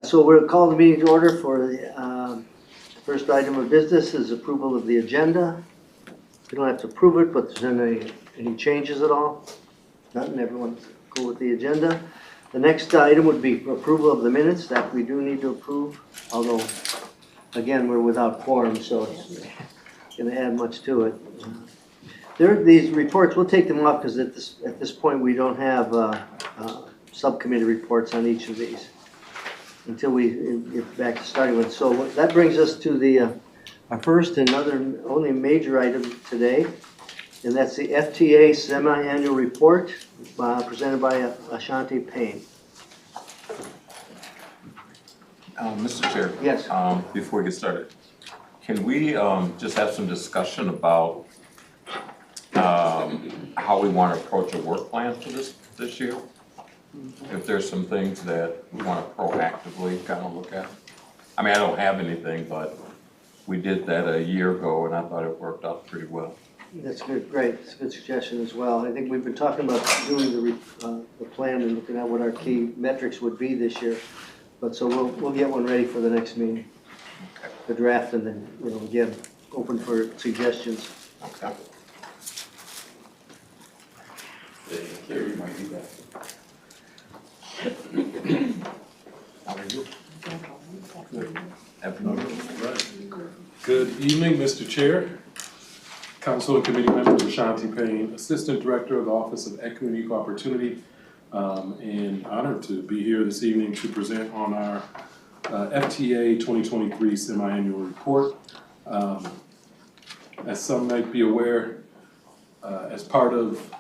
So we'll call the meeting to order for the first item of business is approval of the agenda. We don't have to approve it, but there's any changes at all? Nothing, everyone's cool with the agenda. The next item would be approval of the minutes that we do need to approve, although, again, we're without quorum, so it's going to add much to it. These reports, we'll take them up because at this point we don't have subcommittee reports on each of these until we get back to starting with. So that brings us to our first and only major item today, and that's the FTA semi-annual report presented by Ashanti Payne. Mr. Chair. Yes. Before we get started, can we just have some discussion about how we want to approach a work plan for this year? If there's some things that we want to proactively kind of look at. I mean, I don't have anything, but we did that a year ago and I thought it worked out pretty well. That's good, great. It's a good suggestion as well. I think we've been talking about doing the plan and looking at what our key metrics would be this year. But so we'll get one ready for the next meeting, Okay. the draft, and then, again, open for suggestions. Okay. Here, you might need that. How are you? Good evening, Mr. Chair, Council and Committee members, Ashanti Payne, Assistant Director of the Office of Equity and Equal Opportunity, and honored to be here this evening to present on our FTA 2023 semi-annual report. As some might be aware, as part of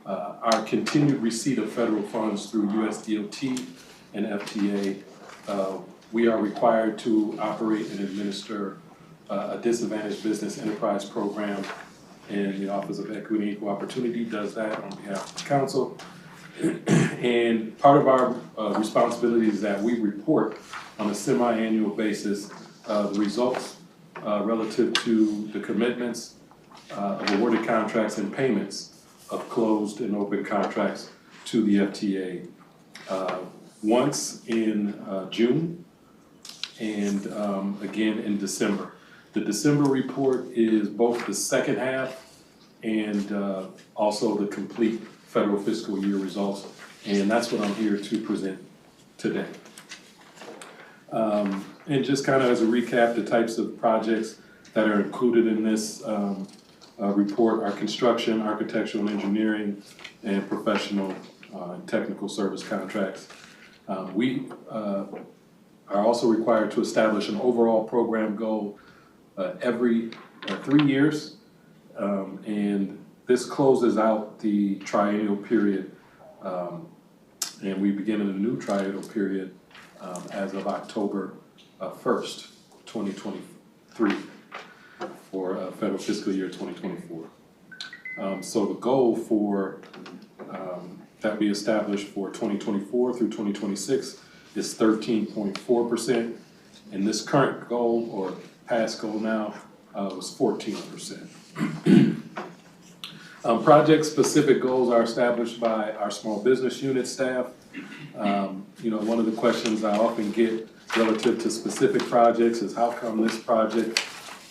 our continued receipt of federal funds through USDOT and FTA, we are required to operate and administer a disadvantaged business enterprise program, and the Office of Equity and Equal Opportunity does that on behalf of the council. And part of our responsibility is that we report on a semi-annual basis the results relative to the commitments of awarded contracts and payments of closed and open contracts to the FTA once in June and again in December. The December report is both the second half and also the complete federal fiscal year results, and that's what I'm here to present today. And just kind of as a recap, the types of projects that are included in this report are construction, architectural, engineering, and professional and technical service contracts. We are also required to establish an overall program goal every 3 years, and this closes out the triennial period, and we begin in a new triennial period as of October 1st, 2023 for federal fiscal year 2024. So the goal for that we established for 2024 through 2026 is 13.4%, and this current goal or past goal now was 14%. Project-specific goals are established by our small business unit staff. One of the questions I often get relative to specific projects is how come this project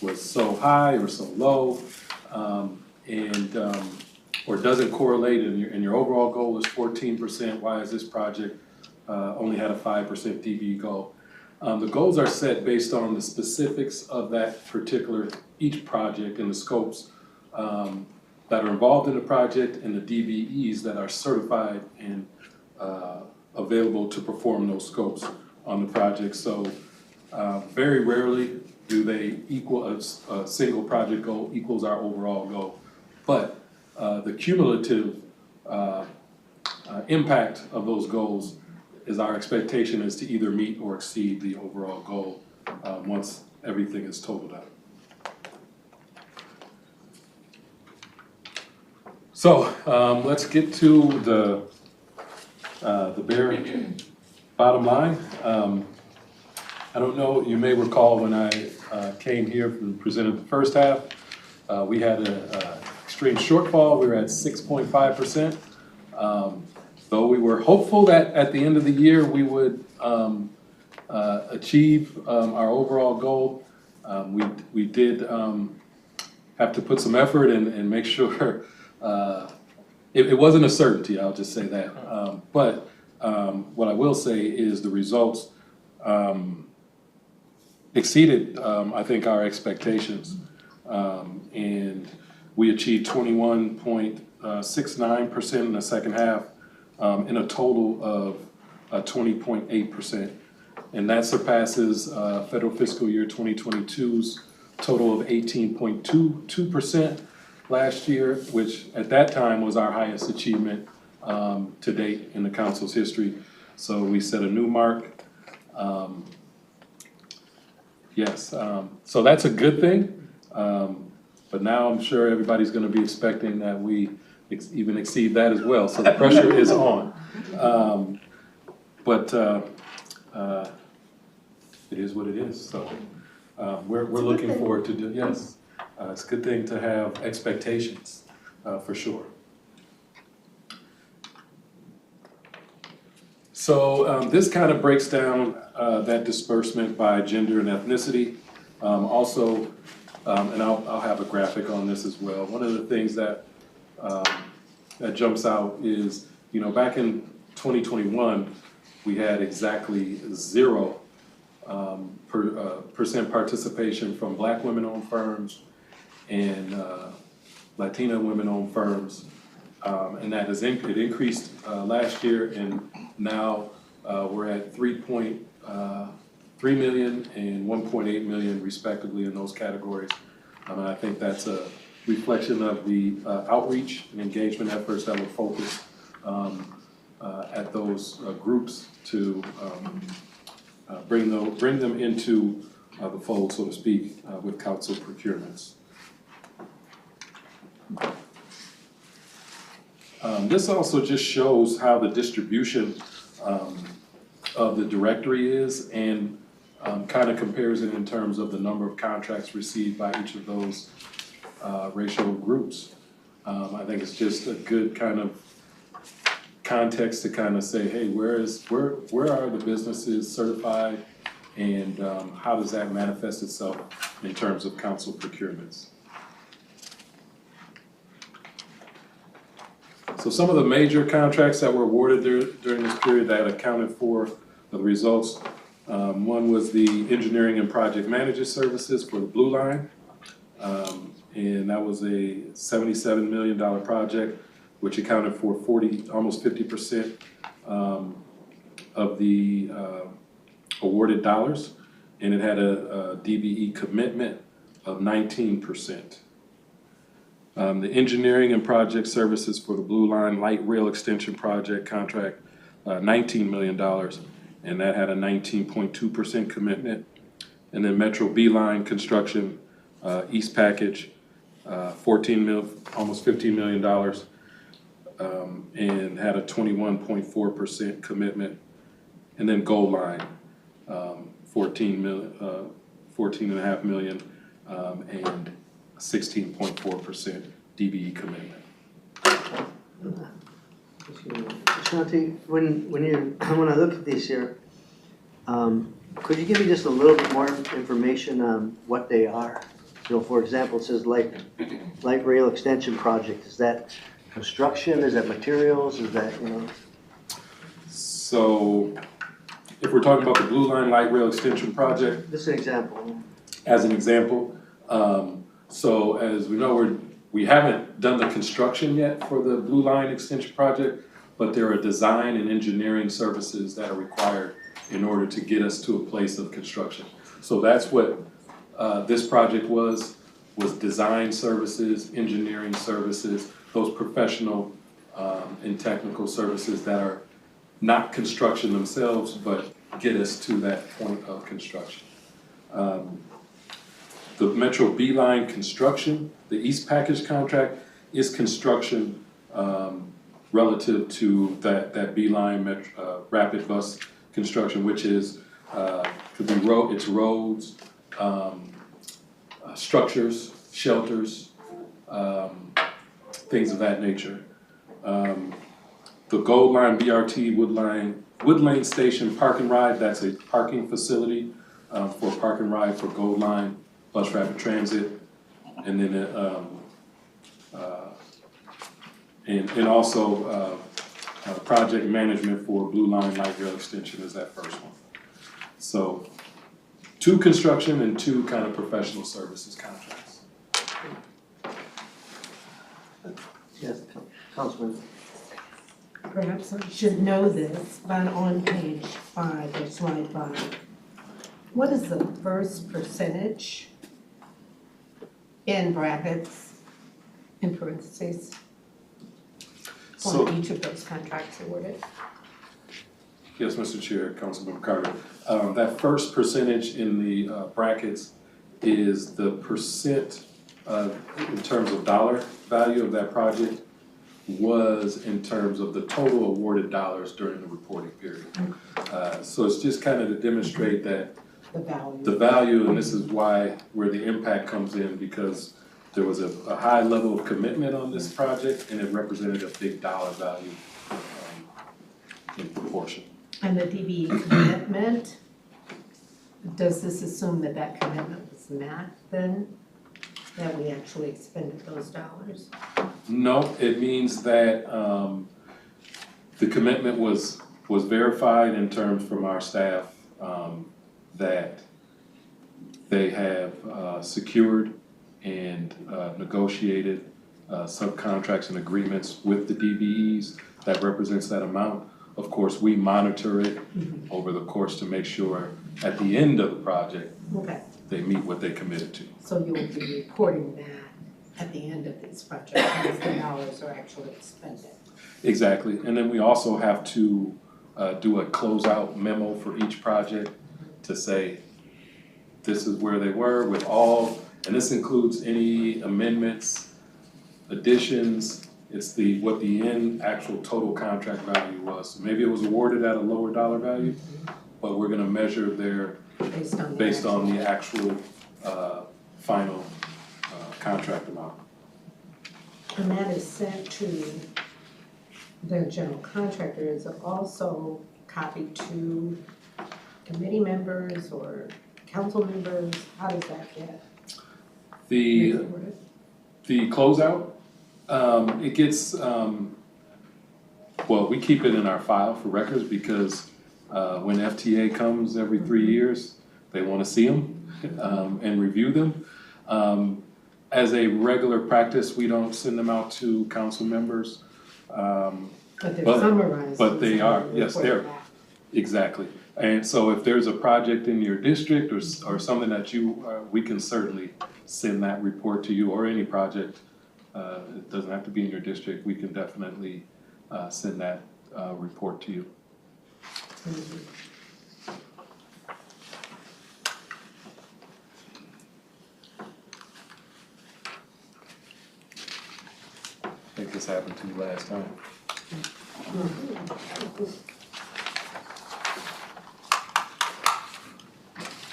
was so high or so low, or doesn't correlate, and your overall goal is 14%. Why is this project only had a 5% DB goal? The goals are set based on the specifics of that particular each project and the scopes that are involved in the project and the DBEs that are certified and available to perform those scopes on the project. So very rarely do they equal a single project goal equals our overall goal, but the cumulative impact of those goals is our expectation is to either meet or exceed the overall goal once everything is totaled out. So let's get to the bare bottom line. I don't know, you may recall when I came here and presented the first half, we had an extreme shortfall. We were at 6.5%. Though we were hopeful that at the end of the year we would achieve our overall goal. We did have to put some effort and make sure it wasn't a certainty, I'll just say that. But what I will say is the results exceeded, I think, our expectations. And we achieved 21.69% in the second half, in a total of 20.8%. And that surpasses federal fiscal year 2022's total of 18.22% last year, which at that time was our highest achievement to date in the council's history. So we set a new mark. So that's a good thing. But now I'm sure everybody's gonna be expecting that we even exceed that as well. So the pressure is on. But it is what it is. So we're looking forward to yes. It's a good thing to have expectations, for sure. So this kind of breaks down that disbursement by gender and ethnicity. Also, and I'll have a graphic on this as well. One of the things that that jumps out is, you know, back in 2021, we had exactly 0% participation from Black women-owned firms and Latina women-owned firms, and that has it increased last year, and now we're at 3.3 million and 1.8 million respectively in those categories. And I think that's a reflection of the outreach and engagement efforts that were focused at those groups to bring them into the fold, so to speak, with council procurements. This also just shows how the distribution of the directory is, and kind of compares it in terms of the number of contracts received by each of those racial groups. I think it's just a good kind of context to kind of say, hey, where are the businesses certified, and how does that manifest itself in terms of council procurements? So some of the major contracts that were awarded during this period that accounted for the results, one was the engineering and project manager services for the Blue Line, and that was a $77 million project, which accounted for almost 50% of the awarded dollars, and it had a DBE commitment of 19%. The engineering and project services for the Blue Line Light Rail Extension Project contract, $19 million, and that had a 19.2% commitment. And then Metro B Line Construction, East Package, almost $15 million, and had a 21.4% commitment. And then Gold Line, $14.5 million, and 16.4% DBE commitment. Ashanti, when I look at these here, could you give me just a little bit more information on what they are? So, for example, it says light rail extension project. Is that construction? Is that materials? Is that, you know? So, if we're talking about the Blue Line Light Rail Extension Project, This is an example. as an example, so as we know, we haven't done the construction yet for the Blue Line Extension Project, but there are design and engineering services that are required in order to get us to a place of construction. So that's what this project was design services, engineering services, those professional and technical services that are not construction themselves, but get us to that point of construction. The Metro B Line construction, the East Package contract, is construction relative to that B Line rapid bus construction, which is could be it's roads, structures, shelters, things of that nature. The The Gold Line BRT Wood Lane Station Park and Ride, that's a parking facility for park and ride for Gold Line Bus Rapid Transit. And then, and also project management for Blue Line Light Rail Extension is that first one. So 2 construction and 2 kind of professional services contracts. Yes, Councilman. Perhaps I should know this, but on page 5 or slide 5, what is the first percentage in brackets, in parentheses, So, on each of those contracts awarded? yes, Mr. Chair, Councilmember Carter. That first percentage in the brackets is the percent in terms of dollar value of that project was in terms of the total awarded dollars during the reporting period. So it's just kind of to demonstrate that the value, and this is why where the impact comes in, because there was a high level of commitment on this project and it represented a big dollar value in proportion. And the DBE commitment, does this assume that that commitment was met then? That we actually expended those dollars? No, it means that the commitment was verified in terms from our staff that they have secured and negotiated subcontracts and agreements with the DBEs that represents that amount. Of course, we monitor it over the course to make sure at the end of the project Okay, they meet what they committed to. so you will be reporting that at the end of these projects, as the dollars are actually expended. Exactly, and then we also have to do a closeout memo for each project to say, this is where they were with all, and this includes any amendments, additions, it's what the end actual total contract value was. So maybe it was awarded at a lower dollar value, but we're gonna measure their, based on the actual final contract amount. And that is sent to the general contractor. Is it also copied to committee members or council members? How does that get The reported? closeout, it gets, well, we keep it in our file for records because when FTA comes every 3 years, they wanna see them and review them. As a regular practice, we don't send them out to council members. But they're summarized. But they are, and yes, reported they're, back. exactly. And so if there's a project in your district or something that we can certainly send that report to you, or any project. It doesn't have to be in your district, we can definitely send that report to you. I think this happened to you last time.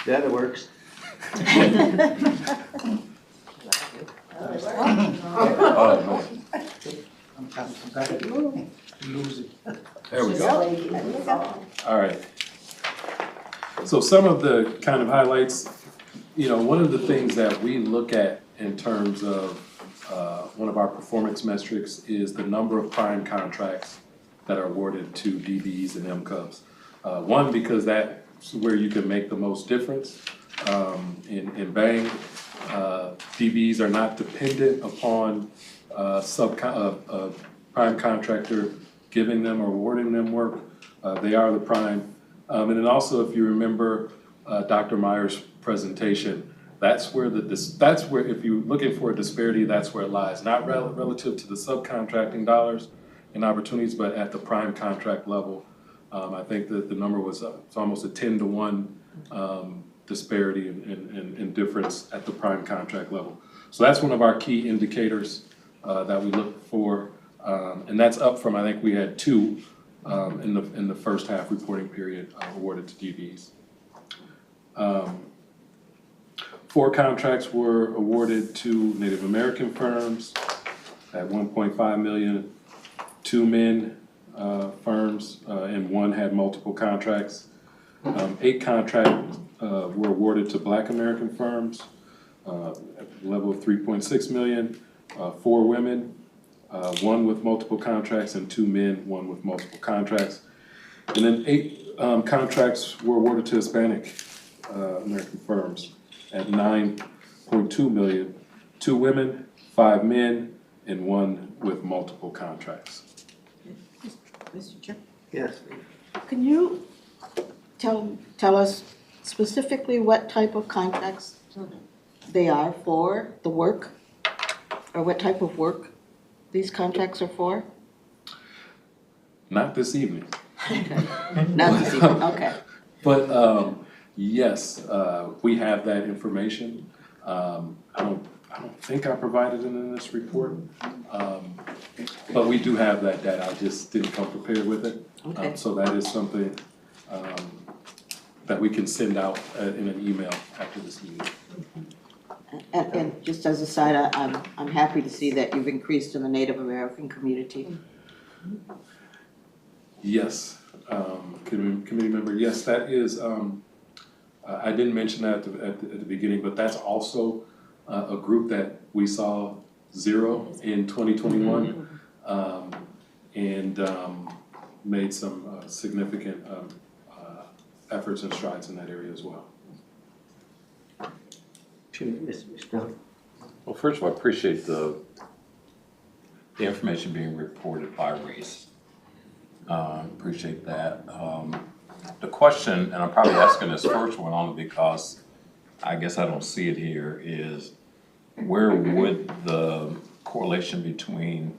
Yeah, it works. Oh, there we go. All right. So some of the kind of highlights, one of the things that we look at in terms of one of our performance metrics is the number of prime contracts that are awarded to DBEs and MCUBs. One, because that's where you can make the most difference. In bang, DBEs are not dependent upon prime contractor giving them or awarding them work. They are the prime. And then also, if you remember Dr. Meyer's presentation, that's where if you're looking for a disparity, that's where it lies. Not relative to the subcontracting dollars and opportunities, but at the prime contract level. I think that the number was it's almost a 10-to-1 disparity in difference at the prime contract level. So that's one of our key indicators that we look for, and that's up from, I think we had 2 in the first half reporting period awarded to DBs. 4 contracts were awarded to Native American firms at $1.5 million, 2 men firms, and one had multiple contracts. 8 contracts were awarded to Black American firms at the level of 3.6 million, 4 women, 1 with multiple contracts, and 2 men, 1 with multiple contracts. And then 8 contracts were awarded to Hispanic American firms at 9.2 million, 2 women, 5 men, and 1 with multiple contracts. Mr. Chair, Yes, can you tell us specifically what type of contracts they are for, the work? Or what type of work these contracts are for? Not this evening. Not this evening, okay. But yes, we have that information. I don't think I provided it in this report. But we do have that data, I just didn't come prepared with it. Okay. So that is something that we can send out in an email after this meeting. And just as a side, I'm happy to see that you've increased in the Native American community. Yes, committee member, yes, that is, I didn't mention that at the beginning, but that's also a group that we saw 0 in 2021. And made some significant efforts and strides in that area as well. Ms. Dunn. Well, first of all, I appreciate the information being reported by race. Appreciate that. The question, and I'm probably asking this first one only because I guess I don't see it here, is where would the correlation between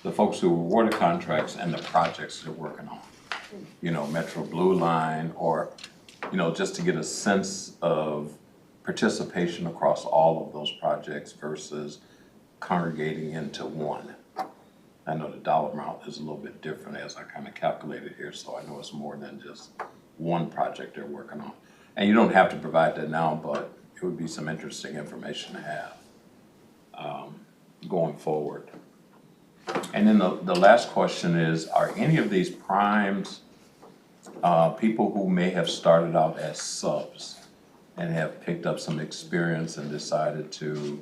the folks who awarded contracts and the projects they're working on? You know, Metro Blue Line, or, you know, just to get a sense of participation across all of those projects versus congregating into one. I know the dollar amount is a little bit different as I kind of calculated here, so I know it's more than just one project they're working on. And you don't have to provide that now, but it would be some interesting information to have going forward. And then the last question is, are any of these primes people who may have started out as subs and have picked up some experience and decided to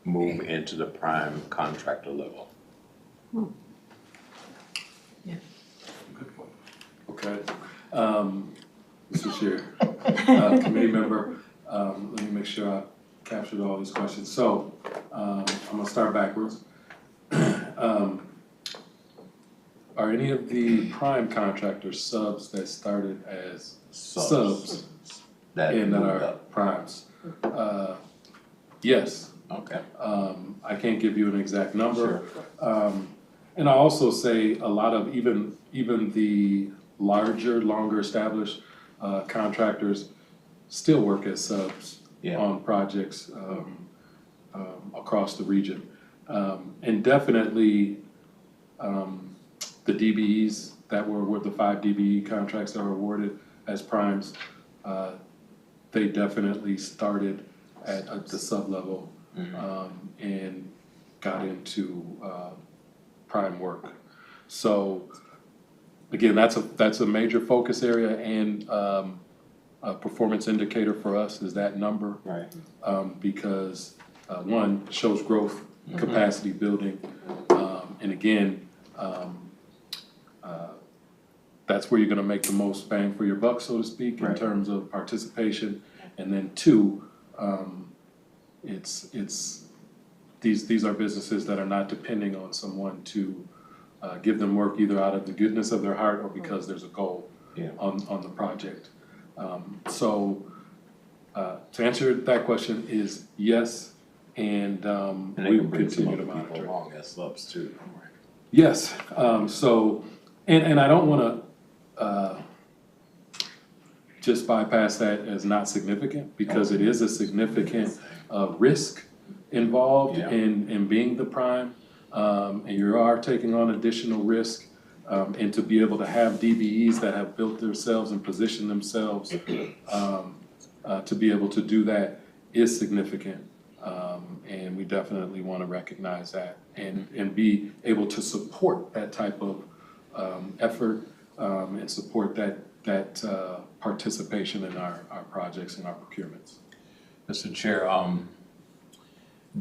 move into the prime contractor level? Yeah. Okay, Mr. Chair, committee member, let me make sure I captured all these questions. So, I'm gonna start backwards. Are any of the prime contractors subs that started as subs and that are primes? Yes. Okay. I can't give you an exact number. And I also say a lot of even the larger, longer established contractors still work as subs on projects across the region. And definitely the DBEs that were the 5 DBE contracts that were awarded as primes, they definitely started at the sub level and got into prime work. So again, that's a major focus area and a performance indicator for us is that number. Right. Because one, shows growth, capacity building, and again, that's where you're gonna make the most bang for your buck, so to speak, in terms of participation. And then 2, these are businesses that are not depending on someone to give them work either out of the goodness of their heart or because there's a goal on the project. So to answer that question is yes, and we will continue to monitor. Along as subs too. Right. Yes, so, and I don't wanna just bypass that as not significant, because it is a significant risk involved in being the prime, and you are taking on additional risk, and to be able to have DBEs that have built themselves and positioned themselves to be able to do that is significant, and we definitely want to recognize that and be able to support that type of effort and support that participation in our projects and our procurements. Mr. Chair,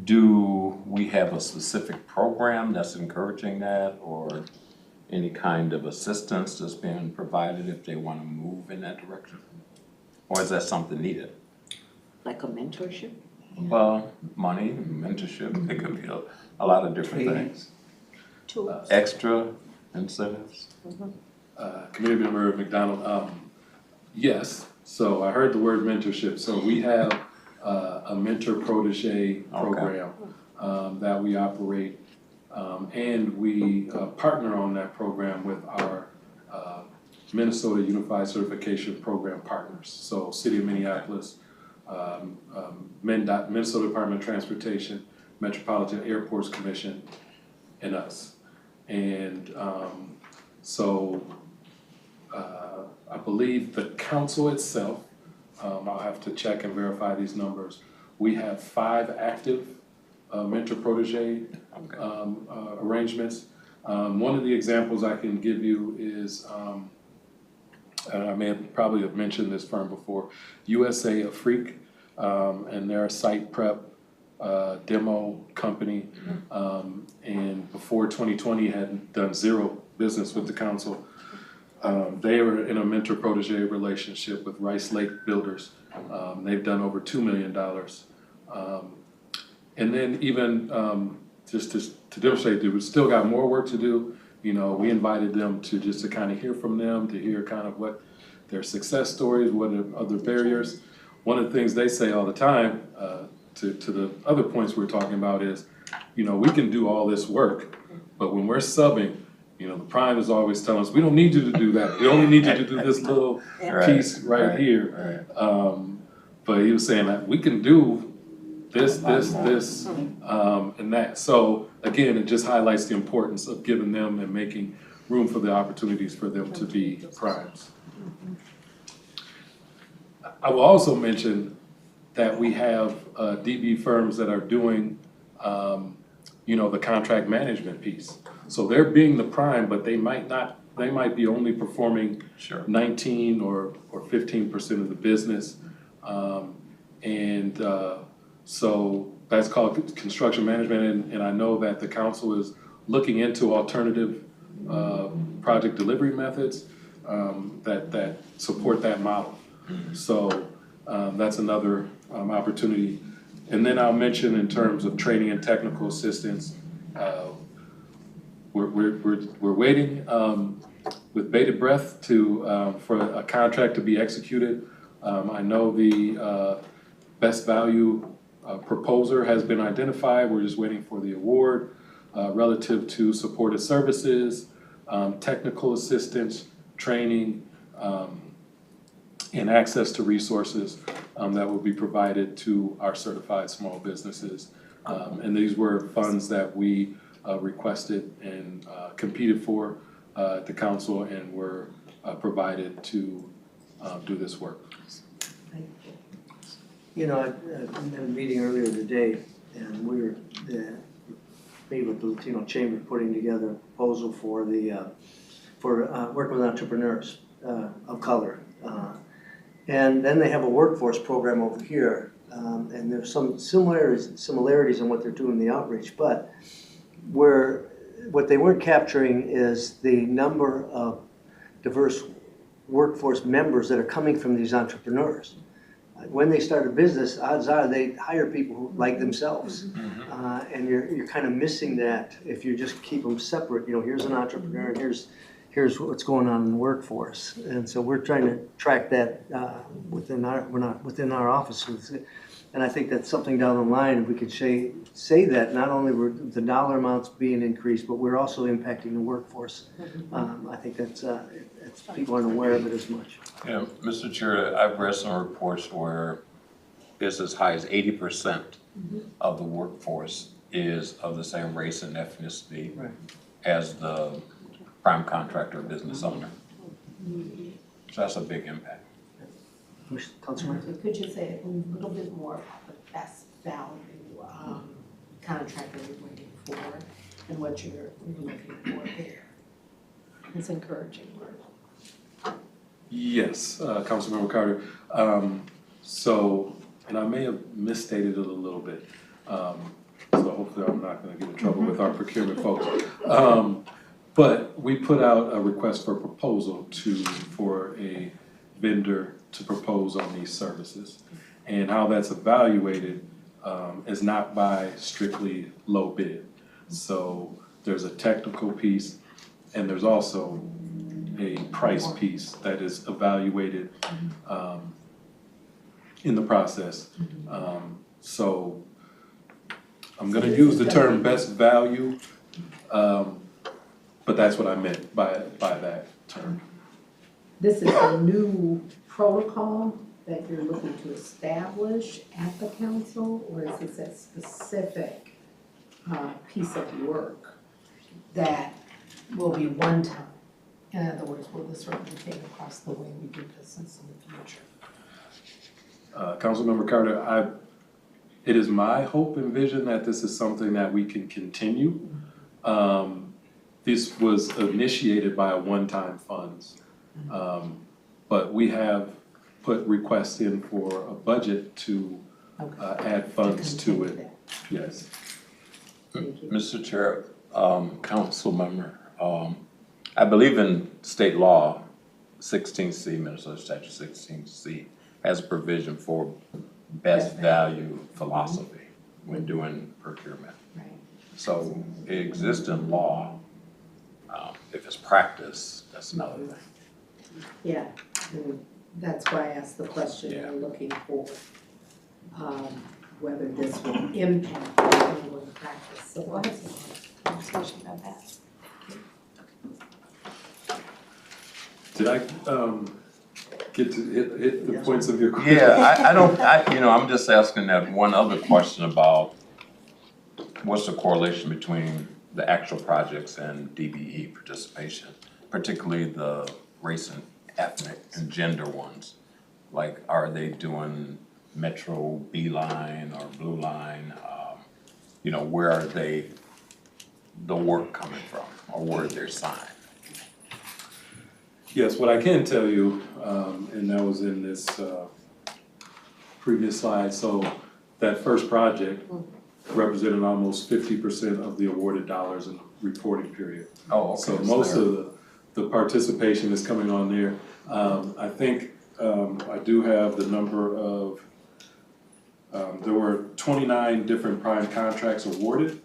do we have a specific program that's encouraging that, or any kind of assistance that's being provided if they want to move in that direction? Or is that something needed? Like a mentorship? Well, money, mentorship, it could be a lot of different things. Tools. Extra incentives? Committee Member McDonald, yes, so I heard the word mentorship, so we have a mentor protege program that we operate, and we partner on that program with our Minnesota Unified Certification Program partners, so City of Minneapolis, Minnesota Department of Transportation, Metropolitan Airports Commission, and us. And so I believe the council itself, I'll have to check and verify these numbers. We have 5 active mentor protege arrangements. One of the examples I can give you is, I may have probably have mentioned this firm before, USA Afrique, and they're a site prep demo company. And before 2020 had done 0 business with the council. They were in a mentor protege relationship with Rice Lake Builders. They've done over $2 million. And then even just to demonstrate that we still got more work to do, you know, we invited them to just to kind of hear from them, to hear kind of what their success stories, what are other barriers. One of the things they say all the time, to the other points we're talking about is, you know, we can do all this work, but when we're subbing, you know, the prime is always telling us, we don't need you to do that. We only need you to do this little piece right here. But he was saying that we can do this, and that. So again, it just highlights the importance of giving them and making room for the opportunities for them to be primes. I will also mention that we have DB firms that are doing, you know, the contract management piece. So they're being the prime, but they might be only performing 19 or 15% of the business. So that's called construction management, and I know that the council is looking into alternative project delivery methods that support that model. So that's another opportunity. And then I'll mention in terms of training and technical assistance, we're waiting with bated breath for a contract to be executed. I know the best value proposer has been identified. We're just waiting for the award relative to supported services, technical assistance, training, and access to resources that will be provided to our certified small businesses. And these were funds that we requested and competed for at the council and were provided to do this work. You know, I had a meeting earlier today, and we were meeting with the Latino Chamber putting together a proposal for working with entrepreneurs of color. And then they have a workforce program over here, and there's some similarities in what they're doing in the outreach, but what they weren't capturing is the number of diverse workforce members that are coming from these entrepreneurs. When they start a business, odds are they hire people who like themselves, and you're kind of missing that if you just keep them separate. You know, here's an entrepreneur, and here's what's going on in the workforce, and so we're trying to track that within our offices. And I think that's something down the line, if we could say that not only were the dollar amounts being increased, but we're also impacting the workforce. I think that's people aren't aware of it as much. Yeah, Mr. Chair, I've read some reports where it's as high as 80% of the workforce is of the same race and ethnicity as the prime contractor business owner. So that's a big impact. Councilman? Could you say a little bit more about the best value contract that you're waiting for and what you're looking for there? It's encouraging word. Yes, Councilmember Carter. So, and I may have misstated it a little bit. So hopefully I'm not gonna get in trouble with our procurement folks. But we put out a request for proposal for a vendor to propose on these services. And how that's evaluated is not by strictly low bid. So there's a technical piece and there's also a price piece that is evaluated in the process. So I'm gonna use the term best value, but that's what I meant by that term. This is a new protocol that you're looking to establish at the council, or is this a specific piece of work that will be one time? In other words, will this replicate across the way we do business in the future? Councilmember Carter, it is my hope and vision that this is something that we can continue. This was initiated by a one-time funds. But we have put requests in for a budget to add funds to it. Yes. Mr. Chair, council member, I believe in state law, 16C, Minnesota Statute 16C, has a provision for best value philosophy when doing procurement. Right. So it exists in law. If it's practiced, that's another thing. Yeah, and that's why I asked the question, Yeah. we're looking for whether this will impact the ongoing practice. So we'll have some conversation about that. Did I get to hit the points of your question? Yeah, I'm just asking that one other question about what's the correlation between the actual projects and DBE participation, particularly the race and ethnic and gender ones. Like, are they doing Metro B line or Blue line? Where are the work coming from, or where they're signed? Yes, what I can tell you, and that was in this previous slide, so that first project represented almost 50% of the awarded dollars in the reporting period. Oh, okay. So most of the participation is coming on there. I think I do have the number of, there were 29 different prime contracts awarded.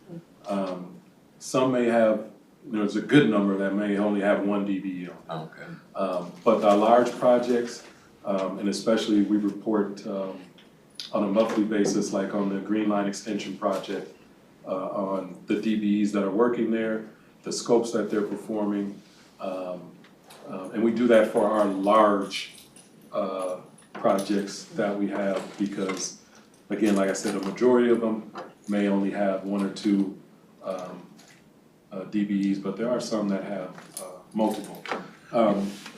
Some may have, there's a good number that may only have one DBE on. Okay. But our large projects, and especially we report on a monthly basis, like on the Green Line Extension project, on the DBEs that are working there, the scopes that they're performing. And we do that for our large projects that we have because, again, like I said, a majority of them may only have one or two DBEs, but there are some that have multiple.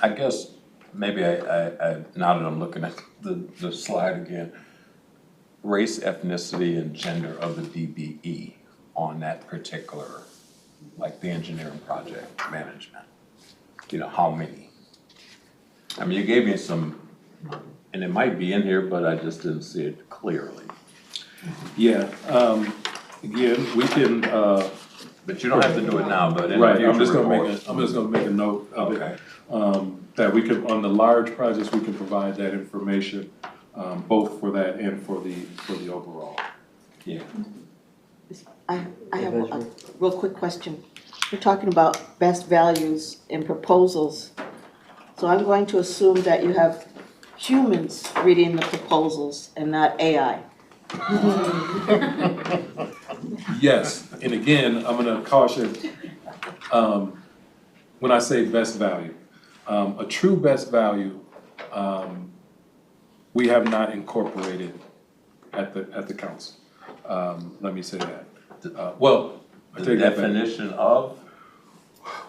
I guess maybe I now that I'm looking at the slide again, race, ethnicity, and gender of the DBE on that particular, like the engineering project management. How many? I mean, you gave me some, and it might be in here, but I just didn't see it clearly. Yeah, again, we can, But you don't have to do it now, but in the right, future I'm just gonna report. make a note of it. Okay. That we can, on the large projects, we can provide that information, both for that and for the overall. Yeah. I have a real quick question. We're talking about best values in proposals. So I'm going to assume that you have humans reading the proposals and not AI. Yes, and again, I'm gonna caution, when I say best value, a true best value, we have not incorporated at the council. Let me say that. Well, I The take that back. definition of?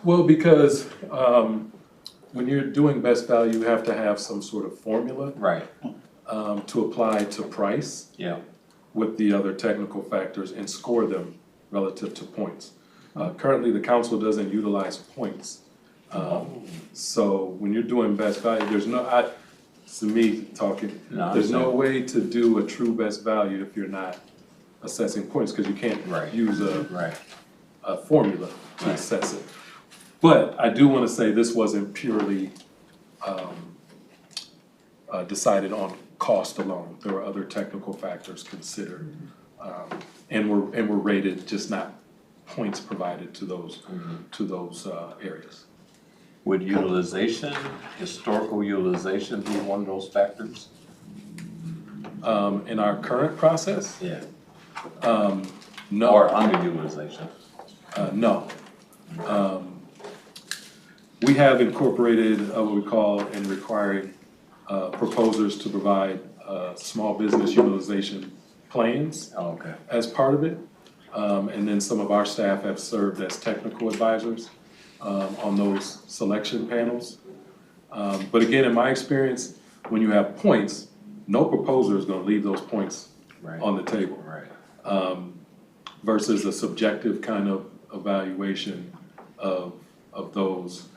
Well, because when you're doing best value, you have to have some sort of formula Right. to apply to price Yeah. with the other technical factors and score them relative to points. Currently, the council doesn't utilize points So when you're doing best value, there's no, to me talking, No, I there's no understand. way to do a true best value if you're not assessing points, because you can't Right. use Right. a formula to Right. assess it. But I do want to say this wasn't purely decided on cost alone. There were other technical factors considered, and were rated, just not points provided to those areas. Would utilization, historical utilization be one of those factors? In our current process, Yeah. no. Or underutilization? No. We have incorporated what we call in requiring proposers to provide small business utilization plans Oh, okay. as part of it. And then some of our staff have served as technical advisors on those selection panels. But again, in my experience, when you have points, no proposer is gonna leave those points Right. on the table. Right. Versus a subjective kind of evaluation of those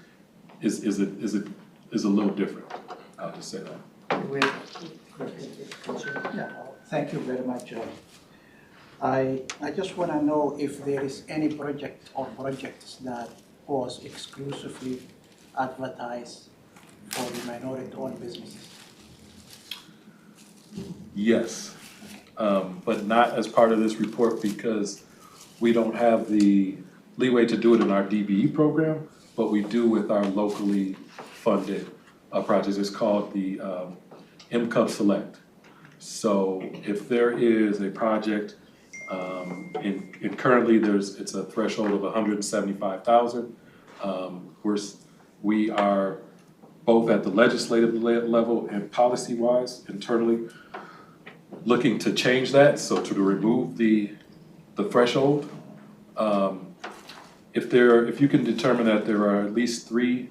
is a little different. I'll just say that. We Yeah, thank you very much. I just want to know if there is any project or projects that was exclusively advertised for the minority-owned businesses. Yes, but not as part of this report because we don't have the leeway to do it in our DBE program, but we do with our locally funded projects. It's called the MCUB Select. So if there is a project, and currently it's a threshold of 175,000. We are both at the legislative level and policy-wise internally looking to change that, so to remove the threshold. If you can determine that there are at least 3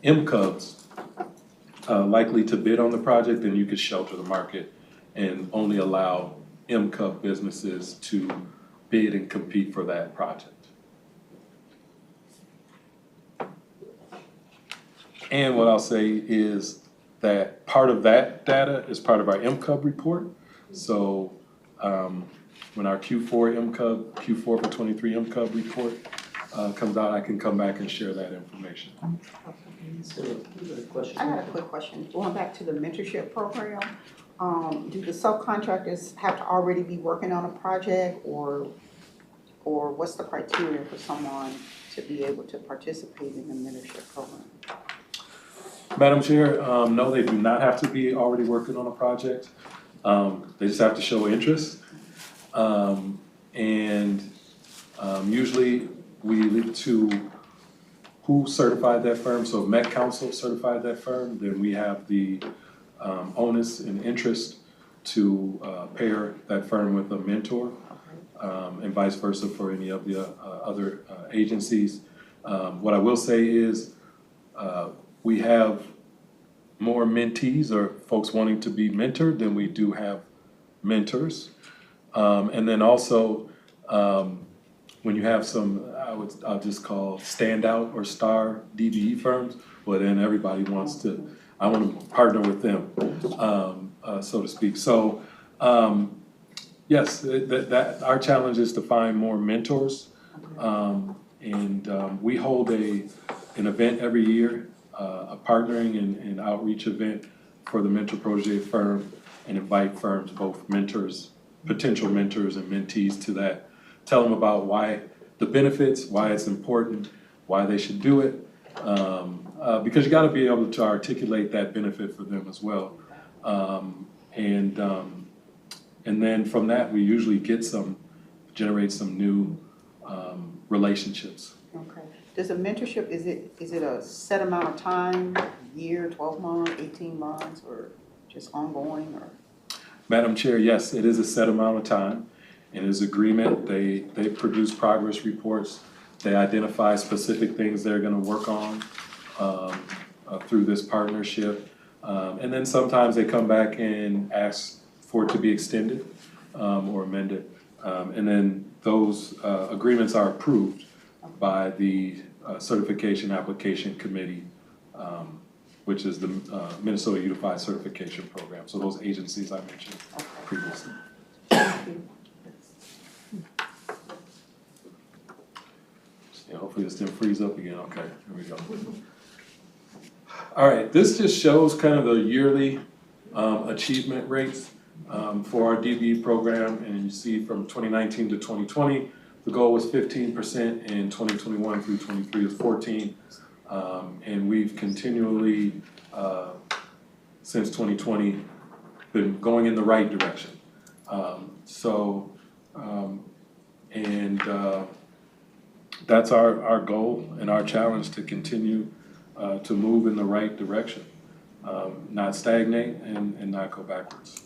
MCUBs likely to bid on the project, then you could shelter the market and only allow MCUB businesses to bid and compete for that project. And what I'll say is that part of that data is part of our MCUB report. So when our Q4 for 23 MCUB report comes out, I can come back and share that information. Question? I got a quick question. Going back to the mentorship program, do the subcontractors have to already be working on a project, or what's the criteria for someone to be able to participate in the mentorship program? Madam Chair, no, they do not have to be already working on a project. They just have to show interest. Usually we lead to who certified that firm. So if Met Council certified that firm, then we have the onus and interest to pair that firm with a mentor, and vice versa for any of the other agencies. What I will say is we have more mentees or folks wanting to be mentored than we do have mentors. And then also, when you have some, I'll just call standout or star DBE firms, well then everybody wants to, I want to partner with them, so to speak. So, yes, that our challenge is to find more mentors. We hold an event every year, a partnering and outreach event for the mentor project firm, and invite firms, both mentors, potential mentors and mentees to that. Tell them about why the benefits, why it's important, why they should do it. Because you gotta be able to articulate that benefit for them as well. And then from that, we usually generate some new relationships. Okay. Does a mentorship, is it a set amount of time, year, 12 months, 18 months, or just ongoing, or? Madam Chair, yes, it is a set amount of time. In his agreement, they produce progress reports. They identify specific things they're gonna work on through this partnership. And then sometimes they come back and ask for it to be extended or amended. And then those agreements are approved by the Certification Application Committee, which is the Minnesota Unified Certification Program. So those agencies I mentioned previously. Yeah, hopefully this didn't freeze up again. Okay, here we go. All right, this just shows kind of the yearly achievement rates for our DBE program. And you see from 2019 to 2020, the goal was 15%, and 2021 through 23 is 14%. And we've continually, since 2020, been going in the right direction. That's our goal and our challenge, to continue to move in the right direction, not stagnate and not go backwards.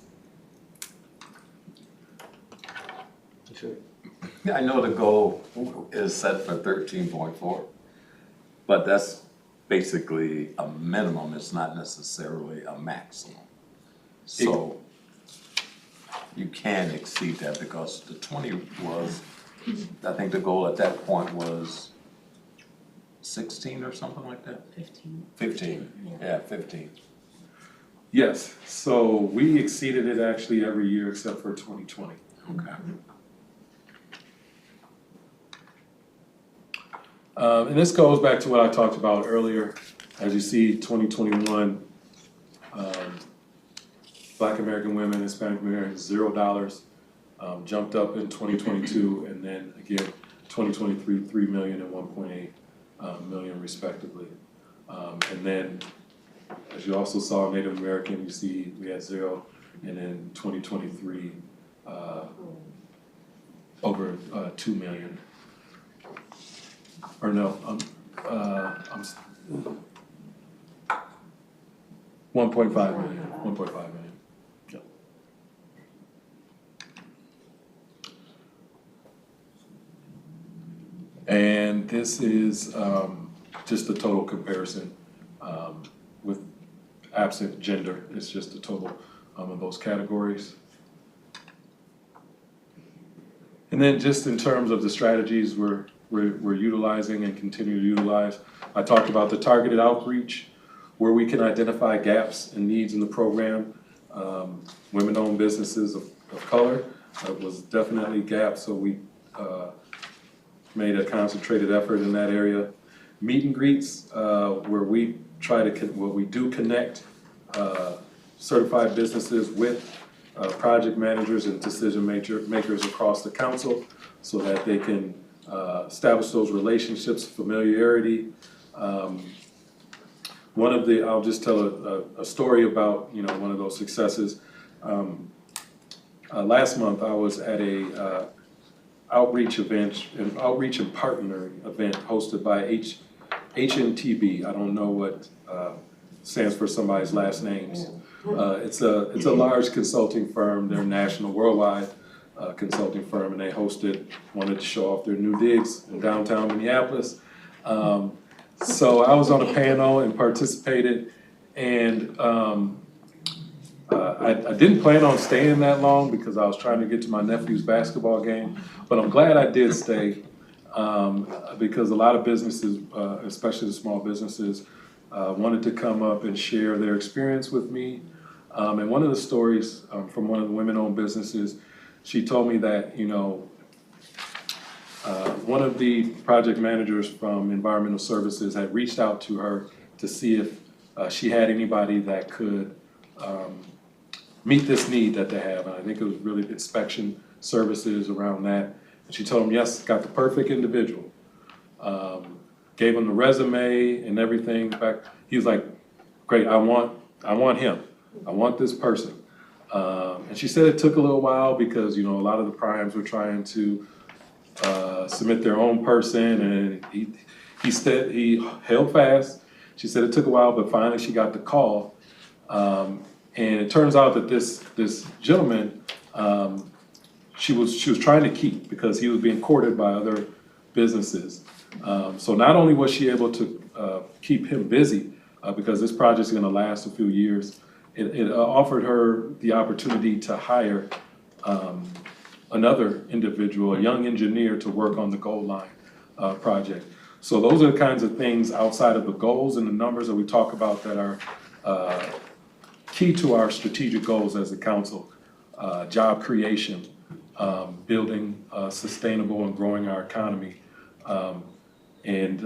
Sure. I know the goal is set for 13.4, but that's basically a minimum, it's not necessarily a maximum. So you can exceed that, because the 20 was, I think the goal at that point was 16 or something like that? 15, yeah, 15. Yes, so we exceeded it actually every year except for 2020. Okay. And this goes back to what I talked about earlier. As you see, 2021, Black American women, Hispanic Americans, $0, jumped up in 2022, and then again, 2023, 3 million and 1.8 million respectively. And then, as you also saw, Native American, you see we had 0, and then 2023, over 2 million. Or no, 1.5 million, 1.5 million. Yep. And this is just the total comparison with absent gender. It's just the total of those categories. And then just in terms of the strategies we're utilizing and continue to utilize, I talked about the targeted outreach, where we can identify gaps and needs in the program. Women-owned businesses of color was definitely gaps, so we made a concentrated effort in that area. Meet and greets, where we do connect certified businesses with project managers and decision makers across the council, so that they can establish those relationships, familiarity. I'll just tell a story about, one of those successes. Last month I was at a outreach and partnering event hosted by HNTB. I don't know what stands for somebody's last names. It's a large consulting firm. They're national, worldwide consulting firm, and they wanted to show off their new digs in downtown Minneapolis. So I was on a panel and participated, and I didn't plan on staying that long because I was trying to get to my nephew's basketball game, but I'm glad I did stay, because a lot of businesses, especially the small businesses, wanted to come up and share their experience with me. And one of the stories from one of the women-owned businesses, she told me that, one of the project managers from Environmental Services had reached out to her to see if she had anybody that could meet this need that they have. And I think it was really inspection services around that. And she told him, yes, got the perfect individual. Gave him the resume and everything. In fact, he was like, great, I want him. I want this person. And she said it took a little while because, a lot of the primes were trying to submit their own person, and he held fast. She said it took a while, but finally she got the call. And it turns out that this gentleman, she was trying to keep, because he was being courted by other businesses. So not only was she able to keep him busy, because this project is going to last a few years, it offered her the opportunity to hire another individual, a young engineer, to work on the Gold Line project. So those are the kinds of things outside of the goals and the numbers that we talk about that are key to our strategic goals as a council. Job creation, building sustainable and growing our economy. And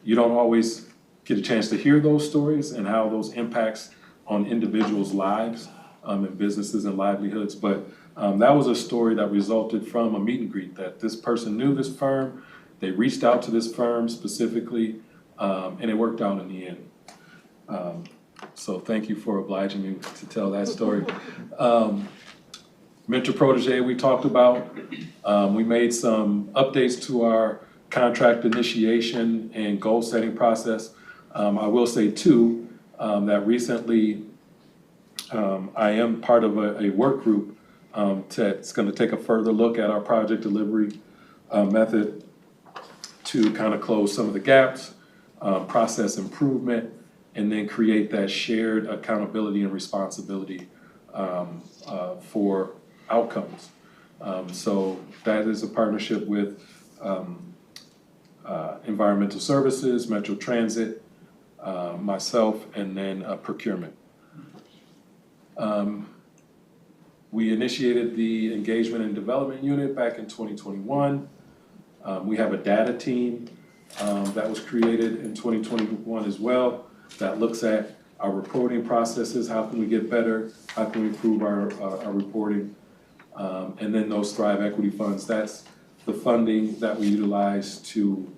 you don't always get a chance to hear those stories and how those impacts on individuals' lives and businesses and livelihoods. But that was a story that resulted from a meet and greet, that this person knew this firm, they reached out to this firm specifically, and it worked out in the end. So thank you for obliging me to tell that story. Mentor Protege we talked about. We made some updates to our contract initiation and goal setting process. I will say too, that recently I am part of a work group that's gonna take a further look at our project delivery method to kind of close some of the gaps, process improvement, and then create that shared accountability and responsibility for outcomes. So that is a partnership with Environmental Services, Metro Transit, myself, and then procurement. We initiated the Engagement and Development Unit back in 2021. We have a data team that was created in 2021 as well, that looks at our reporting processes, how can we get better, how can we improve our reporting, and then those Thrive Equity Funds, that's the funding that we utilize to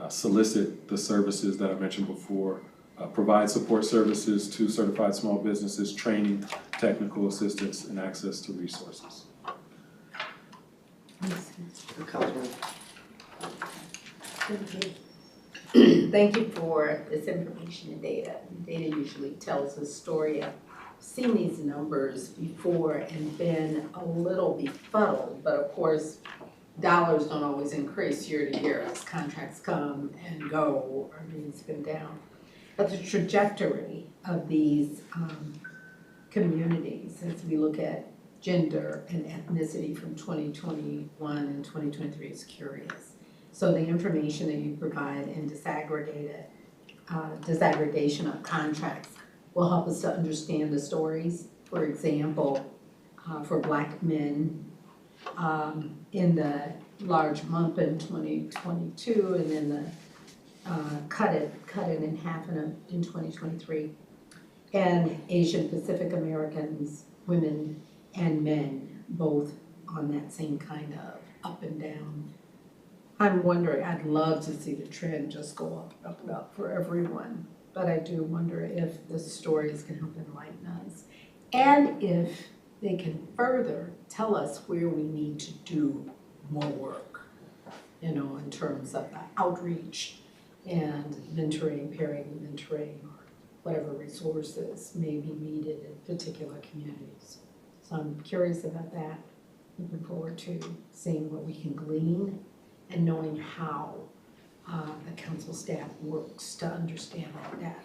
solicit the services that I mentioned before, provide support services to certified small businesses, training, technical assistance, and access to resources. Councilman. Thank you for this information and data. Data usually tells a story. I've seen these numbers before and been a little befuddled, but of course, dollars don't always increase year to year as contracts come and go, or needs come down. But the trajectory of these communities, as we look at gender and ethnicity from 2021 and 2023, is curious. So the information that you provide in disaggregation of contracts will help us to understand the stories. For example, for Black men in the large month in 2022, and then the cut it in half in 2023, and Asian Pacific Americans, women and men, both on that same kind of up and down. I'm wondering, I'd love to see the trend just go up for everyone, but I do wonder if the stories can help enlighten us, and if they can further tell us where we need to do more work, you know, in terms of outreach and mentoring, pairing mentoring, or whatever resources may be needed in particular communities. So I'm curious about that. Looking forward to seeing what we can glean and knowing how the council staff works to understand that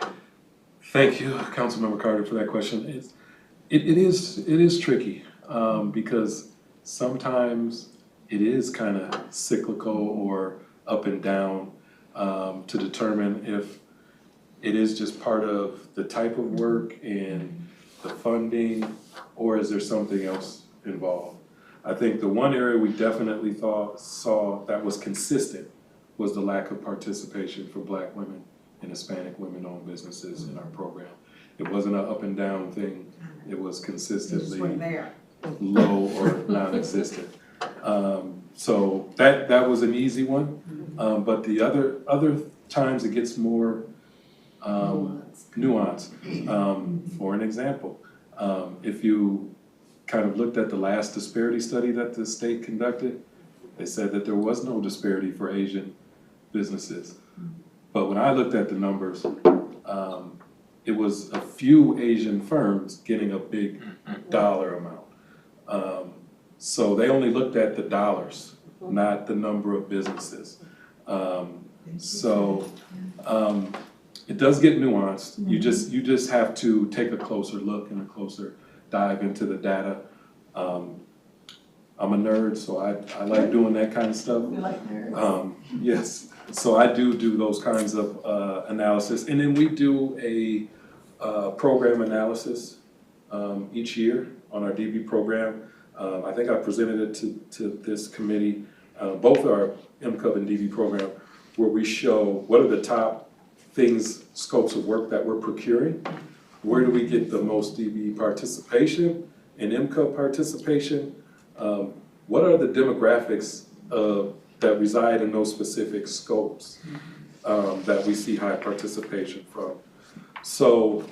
data. Thank you, Councilmember Carter, for that question. It is tricky because sometimes it is kind of cyclical or up and down to determine if it is just part of the type of work and the funding, or is there something else involved? I think the one area we definitely saw that was consistent was the lack of participation for Black women and Hispanic women-owned businesses in our program. It wasn't an up and down thing, it was consistently low or non-existent. So that was an easy one, but the other times it gets more nuanced. For an example, if you kind of looked at the last disparity study that the state conducted, they said that there was no disparity for Asian businesses. But when I looked at the numbers, it was a few Asian firms getting a big dollar amount. So they only looked at the dollars, not the number of businesses. It does get nuanced. You just have to take a closer look and a closer dive into the data. I'm a nerd, so I like doing that kind of stuff. We like nerds. Yes, so I do those kinds of analysis, and then we do a program analysis each year on our DB program. I think I presented it to this committee, both our MCUB and DB program, where we show what are the top things, scopes of work that we're procuring, where do we get the most DB participation and MCUB participation, what are the demographics that reside in those specific scopes that we see high participation from. So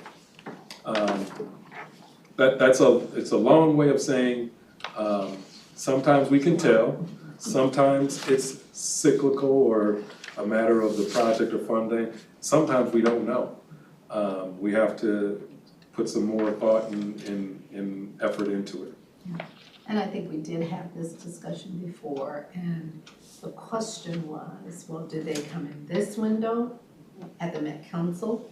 it's a long way of saying sometimes we can tell, sometimes it's cyclical or a matter of the project or funding, sometimes we don't know. We have to put some more thought and effort into it. And I think we did have this discussion before, and the question was, well, did they come in this window at the Met Council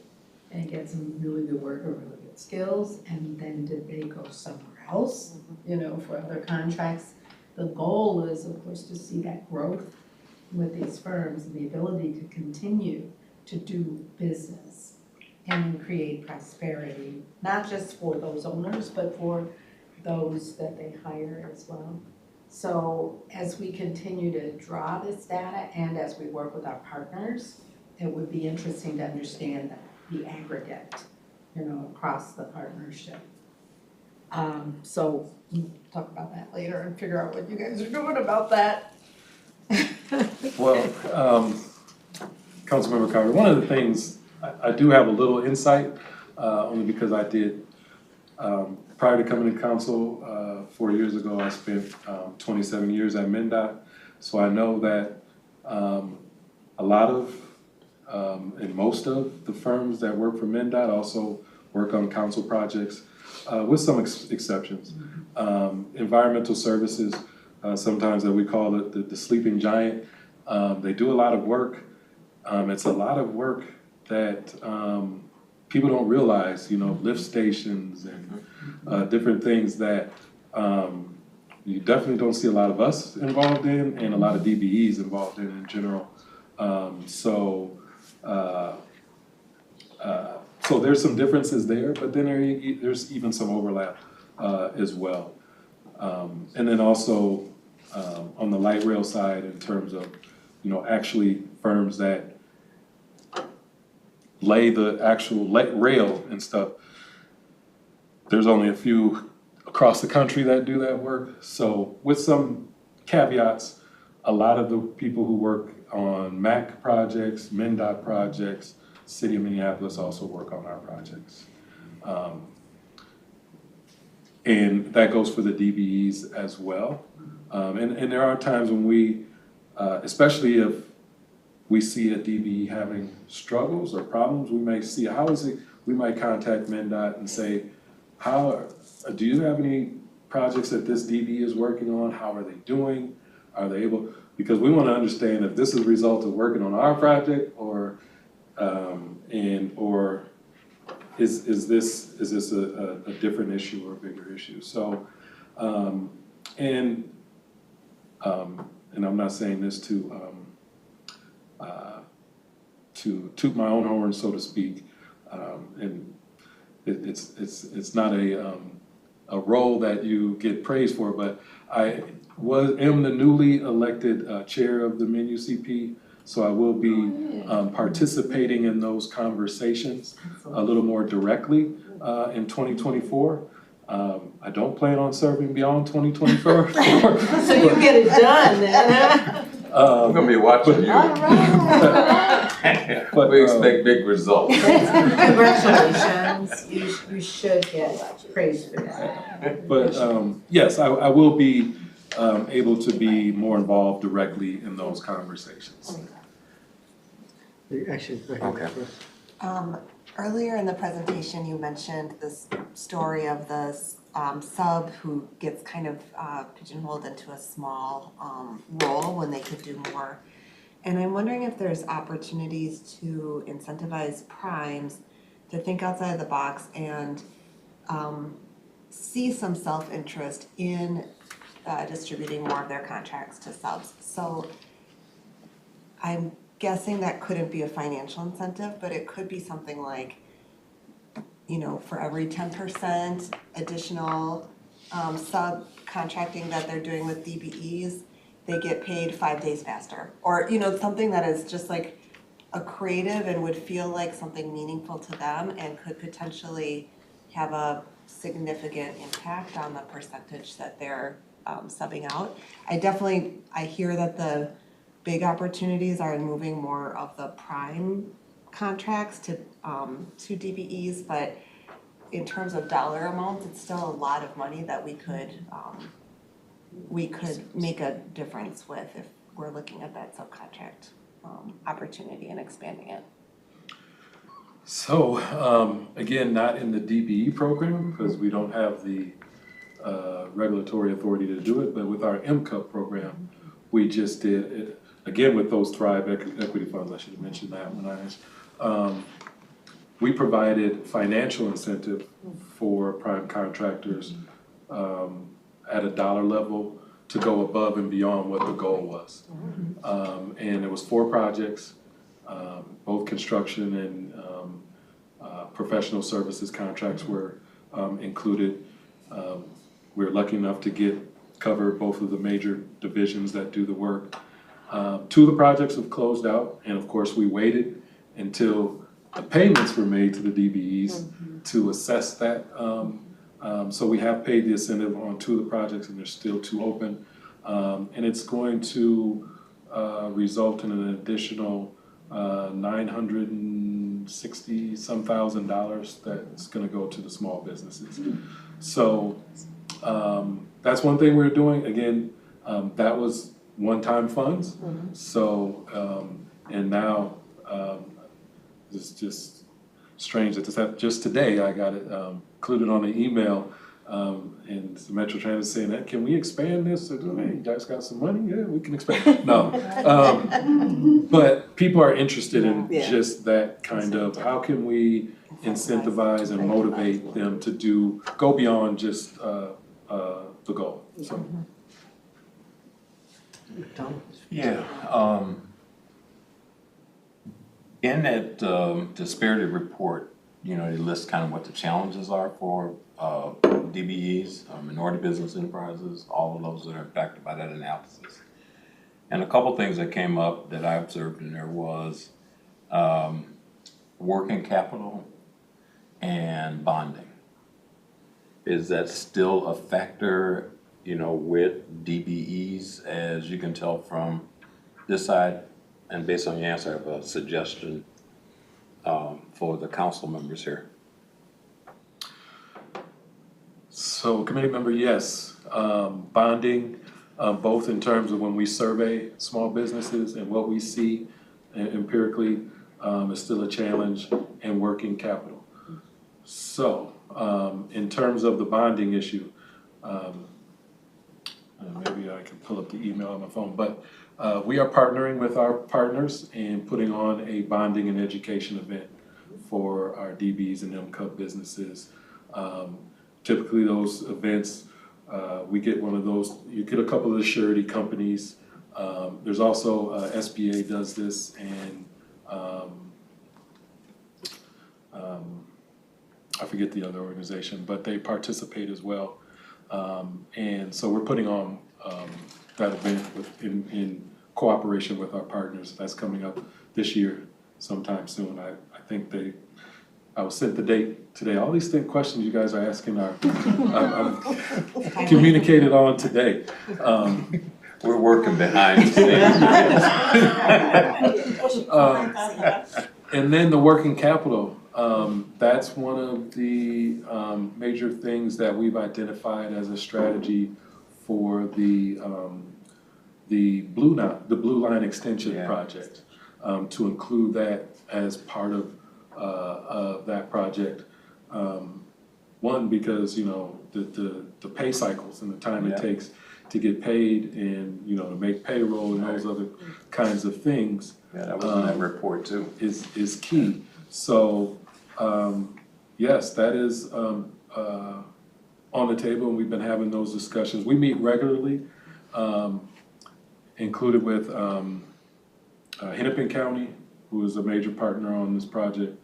and get some really good work or really good skills, and then did they go somewhere else, you know, for other contracts? The goal is, of course, to see that growth with these firms and the ability to continue to do business and create prosperity, not just for those owners, but for those that they hire as well. So as we continue to draw this data and as we work with our partners, it would be interesting to understand the aggregate, you know, across the partnership. So we'll talk about that later and figure out what you guys are doing about that. Well, Councilmember Carter, one of the things, I do have a little insight, only because I did, prior to coming to council 4 years ago, I spent 27 years at MnDOT. So I know that a lot of, and most of the firms that work for MnDOT also work on council projects, with some exceptions. Environmental services, sometimes that we call it the sleeping giant, they do a lot of work. It's a lot of work that people don't realize, you know, lift stations and different things that you definitely don't see a lot of us involved in and a lot of DBEs involved in general. So there's some differences there, but then there's even some overlap as well. And then also on the light rail side, in terms of, you know, actually firms that lay the actual rail and stuff, there's only a few across the country that do that work. So with some caveats, a lot of the people who work on MAC projects, MnDOT projects, City of Minneapolis also work on our projects. And that goes for the DBEs as well. And there are times when we, especially if we see a DBE having struggles or problems, we may see, we might contact MnDOT and say, do you have any projects that this DBE is working on? How are they doing? Are they able, because we want to understand if this is a result of working on our project or is this a different issue or a bigger issue? So, and I'm not saying this to toot my own horn, so to speak, and it's not a role that you get praised for, but I am the newly elected chair of the MNUCP, so I will be participating in those conversations a little more directly in 2024. I don't plan on serving beyond 2024. So you get it done then. I'm gonna be watching you. All right. But, We expect big results. Congratulations, you should get praise for that. But yes, I will be able to be more involved directly in those conversations. Actually, go ahead, Okay. Chris. Earlier in the presentation, you mentioned this story of the sub who gets kind of pigeonholed into a small role when they could do more. And I'm wondering if there's opportunities to incentivize primes to think outside of the box and see some self-interest in distributing more of their contracts to subs. So I'm guessing that couldn't be a financial incentive, but it could be something like, for every 10% additional subcontracting that they're doing with DBEs, they get paid 5 days faster. Or, something that is just like a creative and would feel like something meaningful to them and could potentially have a significant impact on the percentage that they're subbing out. I hear that the big opportunities are in moving more of the prime contracts to DBEs, but in terms of dollar amounts, it's still a lot of money that we could make a difference with if we're looking at that subcontract opportunity and expanding it. So, again, not in the DBE program, because we don't have the regulatory authority to do it, but with our MCUP program, we just did it, again, with those Thrive Equity Funds, I should have mentioned that when we provided financial incentive for prime contractors at a dollar level to go above and beyond what the goal was. And it was 4 projects, both construction and professional services contracts were included. We were lucky enough to cover both of the major divisions that do the work. 2 of the projects have closed out, and of course we waited until the payments were made to the DBEs to assess that. So we have paid the incentive on 2 of the projects, and there's still 2 open. And it's going to result in an additional $960-some thousand that's gonna go to the small businesses. So that's one thing we're doing. Again, that was one-time funds. So, and now it's just strange that this happened. Just today, I got it included on the email, and the Metro Transit saying that, can we expand this? So, hey, you guys got some money? Yeah, we can expand. No. But people are interested in just that kind of, how can we incentivize and motivate them to go beyond just the goal, so. Tom? Yeah, in that disparity report, it lists kind of what the challenges are for DBEs, minority business enterprises, all of those that are impacted by that analysis. And a couple things that came up that I observed in there was working capital and bonding. Is that still a factor, with DBEs, as you can tell from this side? And based on your answer, I have a suggestion for the council members here. So committee member, yes, bonding, both in terms of when we survey small businesses and what we see empirically is still a challenge, and working capital. So in terms of the bonding issue, maybe I can pull up the email on my phone, but we are partnering with our partners and putting on a bonding and education event for our DBs and MCUP businesses. Typically those events, we get one of those, you get a couple of the surety companies. There's also SBA does this, and I forget the other organization, but they participate as well. And so we're putting on that event in cooperation with our partners. That's coming up this year sometime soon. I think I was sent the date today. All these questions you guys are asking are communicated on today. We're working behind the scenes. And then the working capital, that's one of the major things that we've identified as a strategy for the Blue Line Extension project, to include that as part of that project. One, because the pay cycles and the time it takes to get paid, and to make payroll and those other kinds of things. Yeah, that was in that report too. Is key. So yes, that is on the table, and we've been having those discussions. We meet regularly, included with Hennepin County, who is a major partner on this project,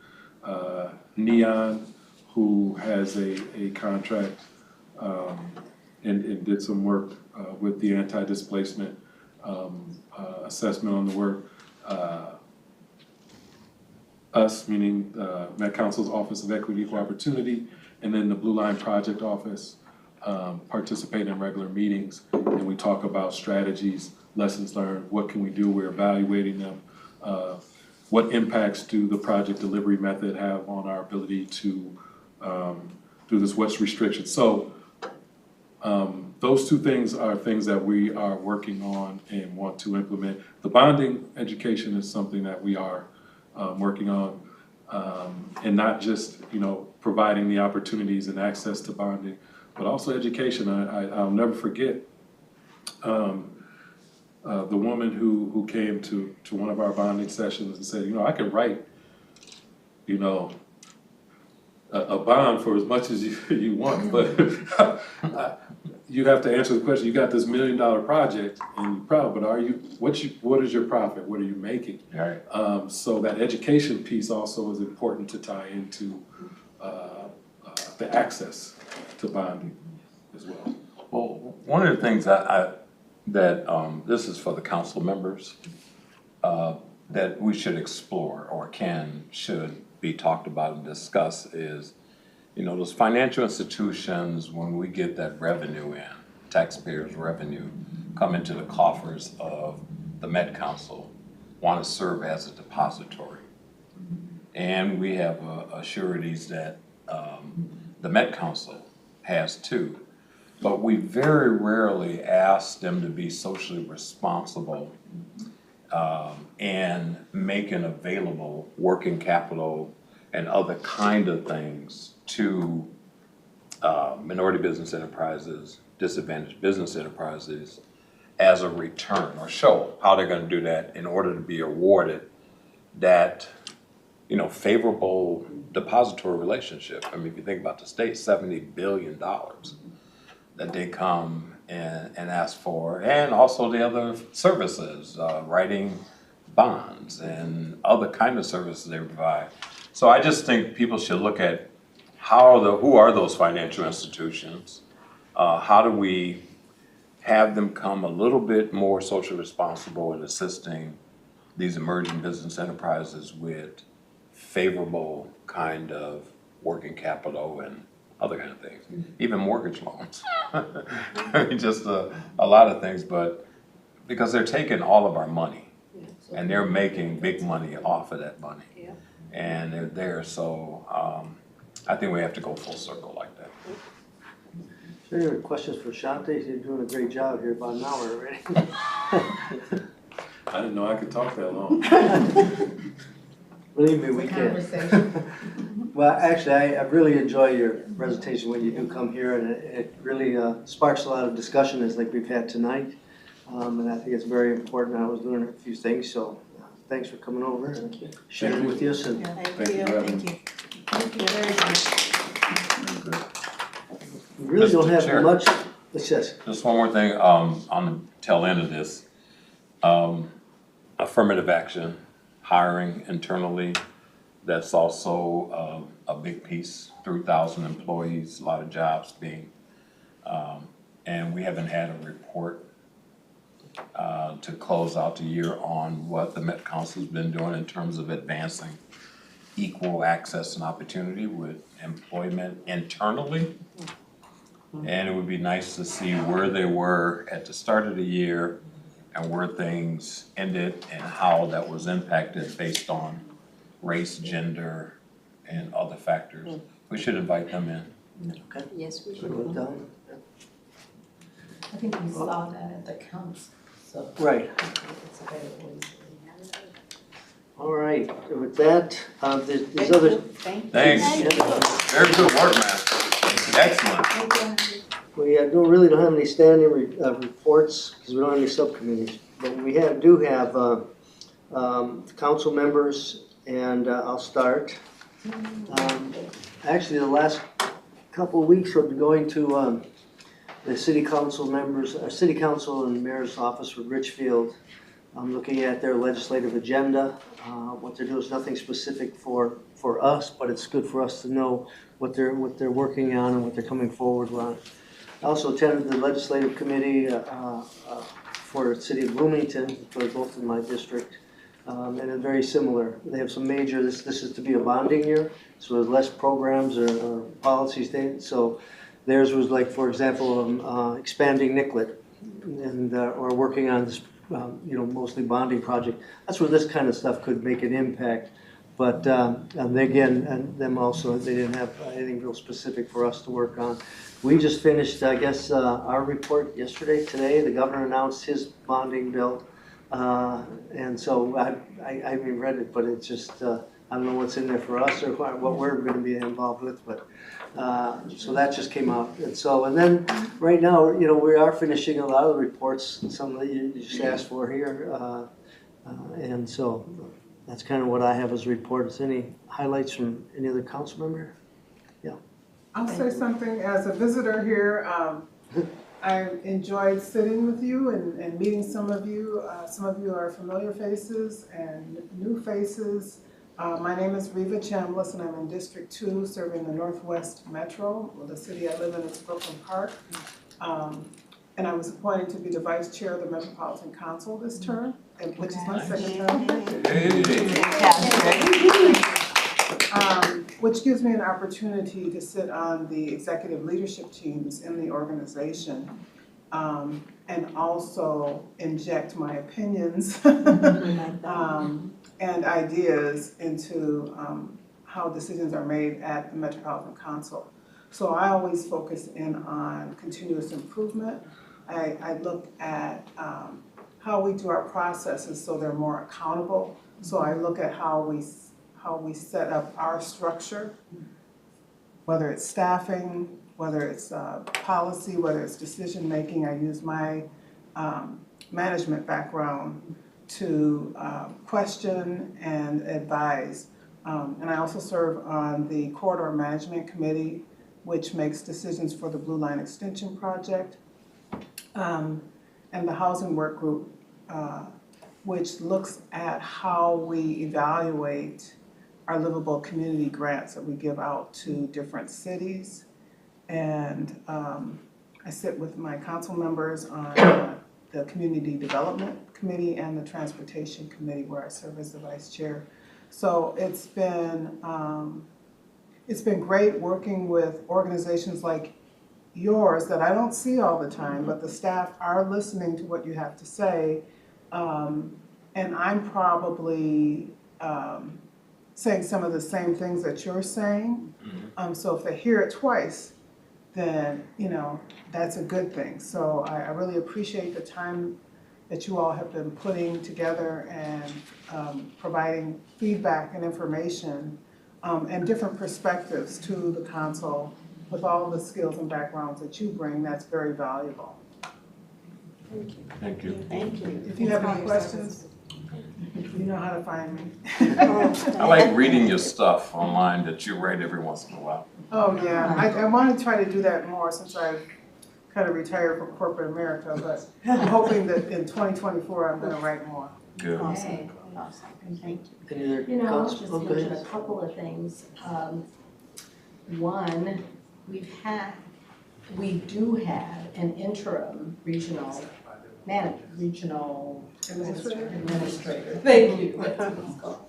Neon, who has a contract and did some work with the anti-displacement assessment on the work. Us, meaning Met Council's Office of Equity and Equal Opportunity, and then the Blue Line Project Office participate in regular meetings, and we talk about strategies, lessons learned, what can we do, we're evaluating them. What impacts do the project delivery method have on our ability to do this, what's restrictions? So those two things are things that we are working on and want to implement. The bonding education is something that we are working on, and not just, providing the opportunities and access to bonding, but also education. I'll never forget the woman who came to one of our bonding sessions and said, I could write, a bond for as much as you want, but you have to answer the question. You got this $1 million project and you're proud, but what is your profit? What are you making? Right. So that education piece also is important to tie into the access to bonding as well. Well, one of the things that this is for the council members, that we should explore or should be talked about and discussed is, those financial institutions, when we get that revenue in, taxpayers' revenue, come into the coffers of the Met Council, want to serve as a depository. And we have sureties that the Met Council has too. But we very rarely ask them to be socially responsible and making available working capital and other kind of things to minority business enterprises, disadvantaged business enterprises as a return, or show how they're going to do that in order to be awarded that favorable depository relationship. I mean, if you think about the state, $70 billion that they come and ask for, and also the other services, writing bonds and other kind of services they provide. So I just think people should look at who are those financial institutions? How do we have them come a little bit more socially responsible in assisting these emerging business enterprises with favorable kind of working capital and other kind of things, even mortgage loans. I mean, just a lot of things, but because they're taking all of our money and they're making big money off of that money. And they're there, so I think we have to go full circle like that. So any questions for Ashanti? You're doing a great job here, about an hour already. I didn't know I could talk that long. Believe me, we can. Well, actually, I really enjoy your presentation when you do come here, and it really sparks a lot of discussion, as like we've had tonight. And I think it's very important. I was learning a few things, so thanks for coming over and sharing with us. And Thank you. Thank you very much. we really don't Mr. have Chair. much. Yes. Just one more thing, on the tail end of this, affirmative action, hiring internally, that's also a big piece, 3,000 employees, a lot of jobs being, and we haven't had a report to close out the year on what the Met Council's been doing in terms of advancing equal access and opportunity with employment internally. And it would be nice to see where they were at the start of the year and where things ended and how that was impacted based on race, gender, and other factors. We should invite them in. Okay. Yes, we So we're should. done. I think we saw that at the council, so. Right. It's available easily. All right. With that, there's other. Thanks. Yeah. Very good work, man. Excellent. We really don't have any standing reports because we don't have any subcommittees. But we do have council members, and I'll start. Actually, the last couple of weeks, we'll be going to the city council members, city council and mayor's office with Richfield. I'm looking at their legislative agenda. What they're doing is nothing specific for us, but it's good for us to know what they're working on and what they're coming forward on. I also attended the legislative committee for the city of Bloomington, they're both in my district, and it's very similar. They have some major, this is to be a bonding year, so there's less programs or policies. So theirs was like, for example, expanding NICLET and or working on this, mostly bonding project. That's where this kind of stuff could make an impact. But and again, and them also, they didn't have anything real specific for us to work on. We just finished, I guess, our report yesterday. Today, the governor announced his bonding bill, and so I haven't read it, but it's just I don't know what's in there for us or what we're going to be involved with. But so that just came out, and then right now, we are finishing a lot of the reports, some that you just asked for here, and so. That's kind of what I have as reports. Any highlights from any other council member? Yeah. I'll say something as a visitor here. I enjoyed sitting with you and meeting some of you. Some of you are familiar faces and new faces. My name is Reva Chambliss and I'm in District 2 serving the Northwest Metro. Well, the city I live in is Brooklyn Park. And I was appointed to be the vice chair of the Metropolitan Council this term, which is my second term. Which gives me an opportunity to sit on the executive leadership teams in the organization and also inject my opinions and ideas into how decisions are made at the Metropolitan Council. So I always focus in on continuous improvement. I look at how we do our processes so they're more accountable. So I look at how we set up our structure, whether it's staffing, whether it's policy, whether it's decision making. I use my management background to question and advise. And I also serve on the Corridor Management Committee, which makes decisions for the Blue Line Extension Project, and the Housing Work Group, which looks at how we evaluate our livable community grants that we give out to different cities. And I sit with my council members on the Community Development Committee and the Transportation Committee, where I serve as the vice chair. So it's been great working with organizations like yours that I don't see all the time, but the staff are listening to what you have to say. And I'm probably saying some of the same things that you're saying. So if they hear it twice, then, that's a good thing. So I really appreciate the time that you all have been putting together and providing feedback and information and different perspectives to the council with all the skills and backgrounds that you bring. That's very valuable. Thank you. Thank you. If you have any questions, you know how to find me. I like reading your stuff online that you write every once in a while. Oh, yeah. I want to try to do that more since I've kind of retired from corporate America, but I'm hoping that in 2024 I'm going to write more. Good. Awesome. Thank you. Any other I'll council? just Oh, go mention ahead. a couple of things. One, we do have an interim regional administrator. Thank you, that's what it's called.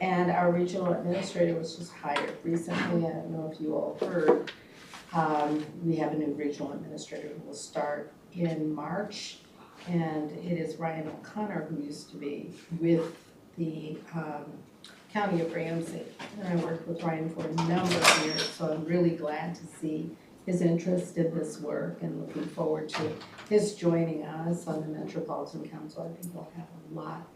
And our regional administrator was just hired recently. I don't know if you all heard. We have a new regional administrator who will start in March. And it is Ryan O'Connor, who used to be with the County of Ramsey. And I worked with Ryan for a number of years, so I'm really glad to see his interest in this work and looking forward to his joining us on the Metropolitan Council. I think we'll have a lot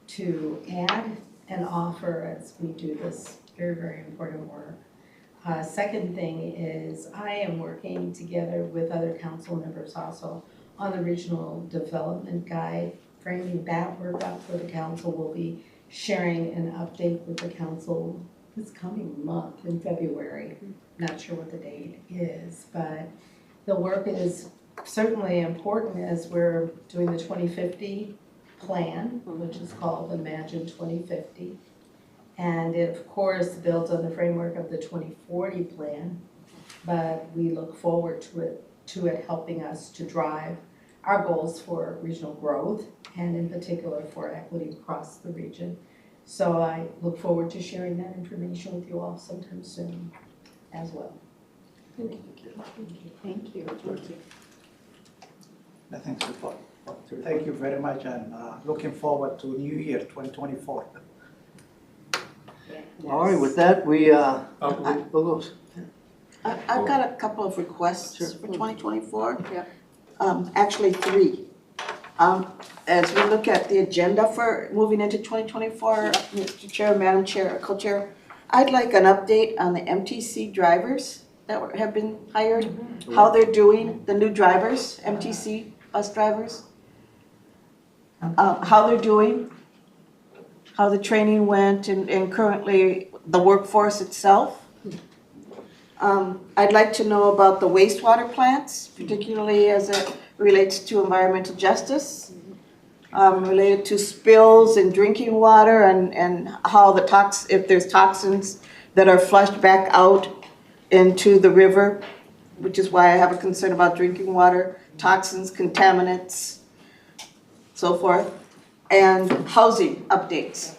to add and offer as we do this very, very important work. Second thing is I am working together with other council members also on the regional development guide, framing that work up for the council. We'll be sharing an update with the council this coming month in February. Not sure what the date is, but the work is certainly important as we're doing the 2050 plan, which is called Imagine 2050. And it, of course, builds on the framework of the 2040 plan, but we look forward to it helping us to drive our goals for regional growth and in particular for equity across the region. So I look forward to sharing that information with you all sometime soon as well. Thank you. Thanks, report. Thank you very much, and looking forward to New Year 2024. All right, with that, Oh, we'll go. I've got a couple of requests Sure. for 2024. Yeah. Actually, 3. As we look at the agenda for moving into 2024, Mr. Chair, Madam Chair, Co-Chair, I'd like an update on the MTC drivers that have been hired, how they're doing, the new drivers, MTC bus drivers. How they're doing, how the training went, and currently the workforce itself. I'd like to know about the wastewater plants, particularly as it relates to environmental justice, related to spills in drinking water and how if there's toxins that are flushed back out into the river, which is why I have a concern about drinking water, toxins, contaminants, so forth, and housing updates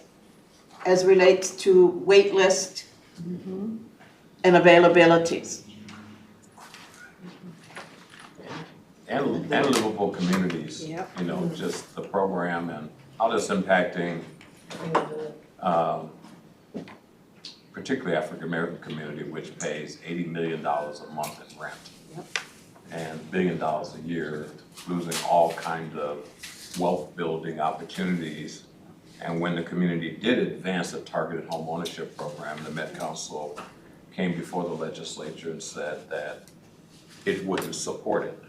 as relates to wait list and availabilities. And livable communities, you know, just the program and how that's impacting, particularly African-American community, which pays $80 million a month in rent. And $1 billion a year, losing all kinds of wealth building opportunities. And when the community did advance a targeted home ownership program, the Met Council came before the legislature and said that it wouldn't support it.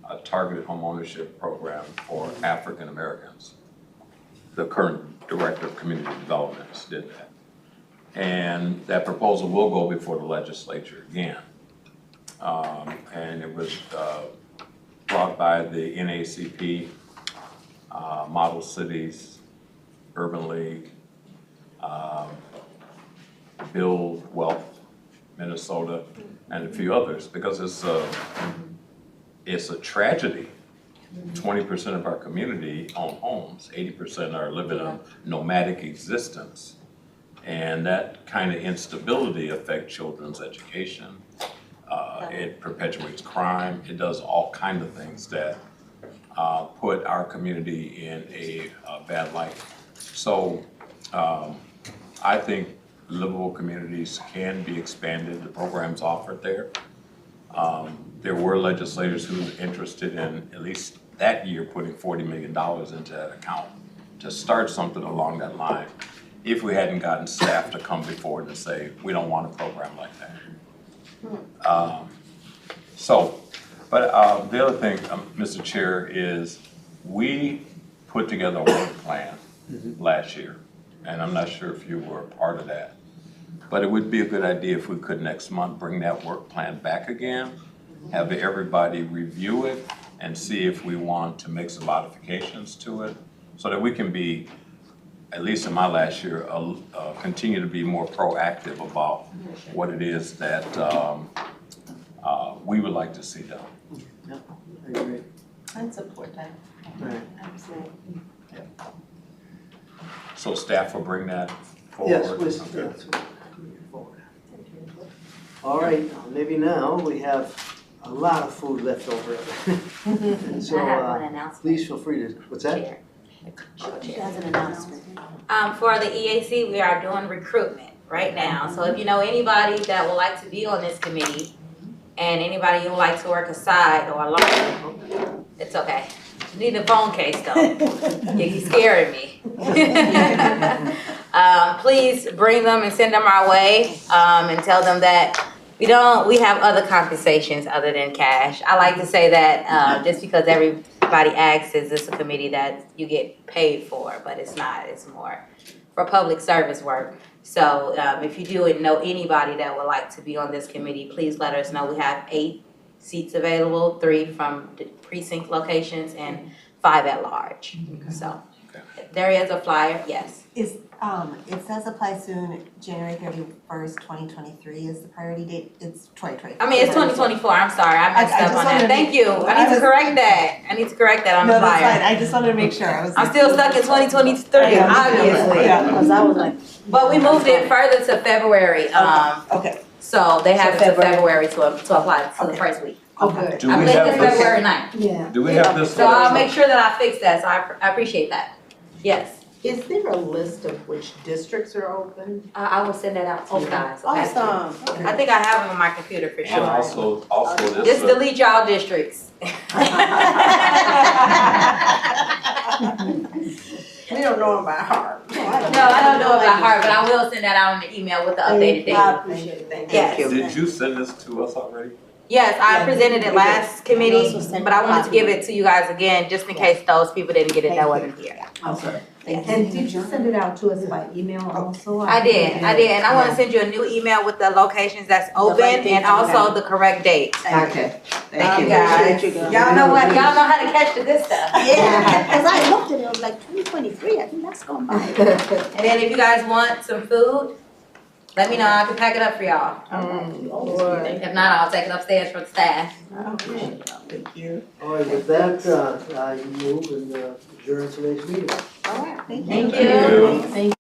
A targeted home ownership program for African Americans. The current director of community development did that. And that proposal will go before the legislature again. And it was brought by the NACP, Model Cities, Urban League, Build Wealth, Minnesota, and a few others, because it's a tragedy. 20% of our community own homes, 80% are living a nomadic existence. And that kind of instability affects children's education. It perpetuates crime. It does all kinds of things that put our community in a bad light. So I think livable communities can be expanded. The program's offered there. There were legislators who were interested in, at least that year, putting $40 million into that account to start something along that line, if we hadn't gotten staff to come before and say, we don't want a program like that. But the other thing, Mr. Chair, is we put together a work plan last year, and I'm not sure if you were a part of that. But it would be a good idea if we could next month bring that work plan back again, have everybody review it, and see if we want to make some modifications to it, so that we can be, at least in my last year, continue to be more proactive about what it is that we would like to see done. Yeah, I agree. I'd support that. Right. Absolutely. So staff will bring that forward? Yes, Okay. yes. All right, maybe now we have a lot of food left over. And so, I have one announcement. please feel free to, what's that? Chair. She has an announcement. For the EAC, we are doing recruitment right now. So if you know anybody that would like to be on this committee, and anybody who would like to work aside or alone, it's okay. You need a phone case though. You're scaring me. Please bring them and send them our way, and tell them that we have other compensations other than cash. I like to say that just because everybody asks, is this a committee that you get paid for? But it's not. It's more for public service work. So, if you do know anybody that would like to be on this committee, please let us know. We have 8 seats available, 3 from the precinct locations and 5 at large. So, there is a flyer, yes. Is, it says apply soon, January 31st, 2023 is the priority date, it's 2023. I mean, it's 2024, I'm sorry, I messed I up just on wanted that. to Thank make- you, I need to correct that. I need to correct that on the No, that's fine, flyer. I just wanted to make sure, I was. I'm still stuck in 2023, obviously. Yeah. Cause I was like. But we moved it further to February, Okay, so they have So it to February to apply to the Okay. first week. okay. Do I we believe have it's this, February 9th. Yeah. do we have this? So I'll make sure that I fix that, so I appreciate that. Yes, Is there a list of which districts are open? I will send that out to you guys. Awesome. I think I have them on my computer for And sure. also this, Just delete y'all districts. We don't know them by heart. No, I don't know it by heart, but I will send that out in the email with the updated date. I appreciate it, thank you. Yes. did you send this to us already? Yes, I presented it last committee, but I wanted to give it to you guys again, just in case those people didn't get it that wasn't here. Okay. Yes. And did you send it out to us by email also? I did, and I wanna send you a new email with the locations that's open right dates and you also have. the correct date. Okay. Thank you I guys. appreciate you guys. Y'all know what, y'all know how to catch the good stuff. Yeah, cause I looked at it, I was like 2023, I think that's gone by. And then if you guys want some food, let me know, I can pack it up for y'all. If not, I'll take it upstairs for the staff. Thank you. All right, with that, I move and adjourn today's meeting. All right, thank you. Thank you. Thank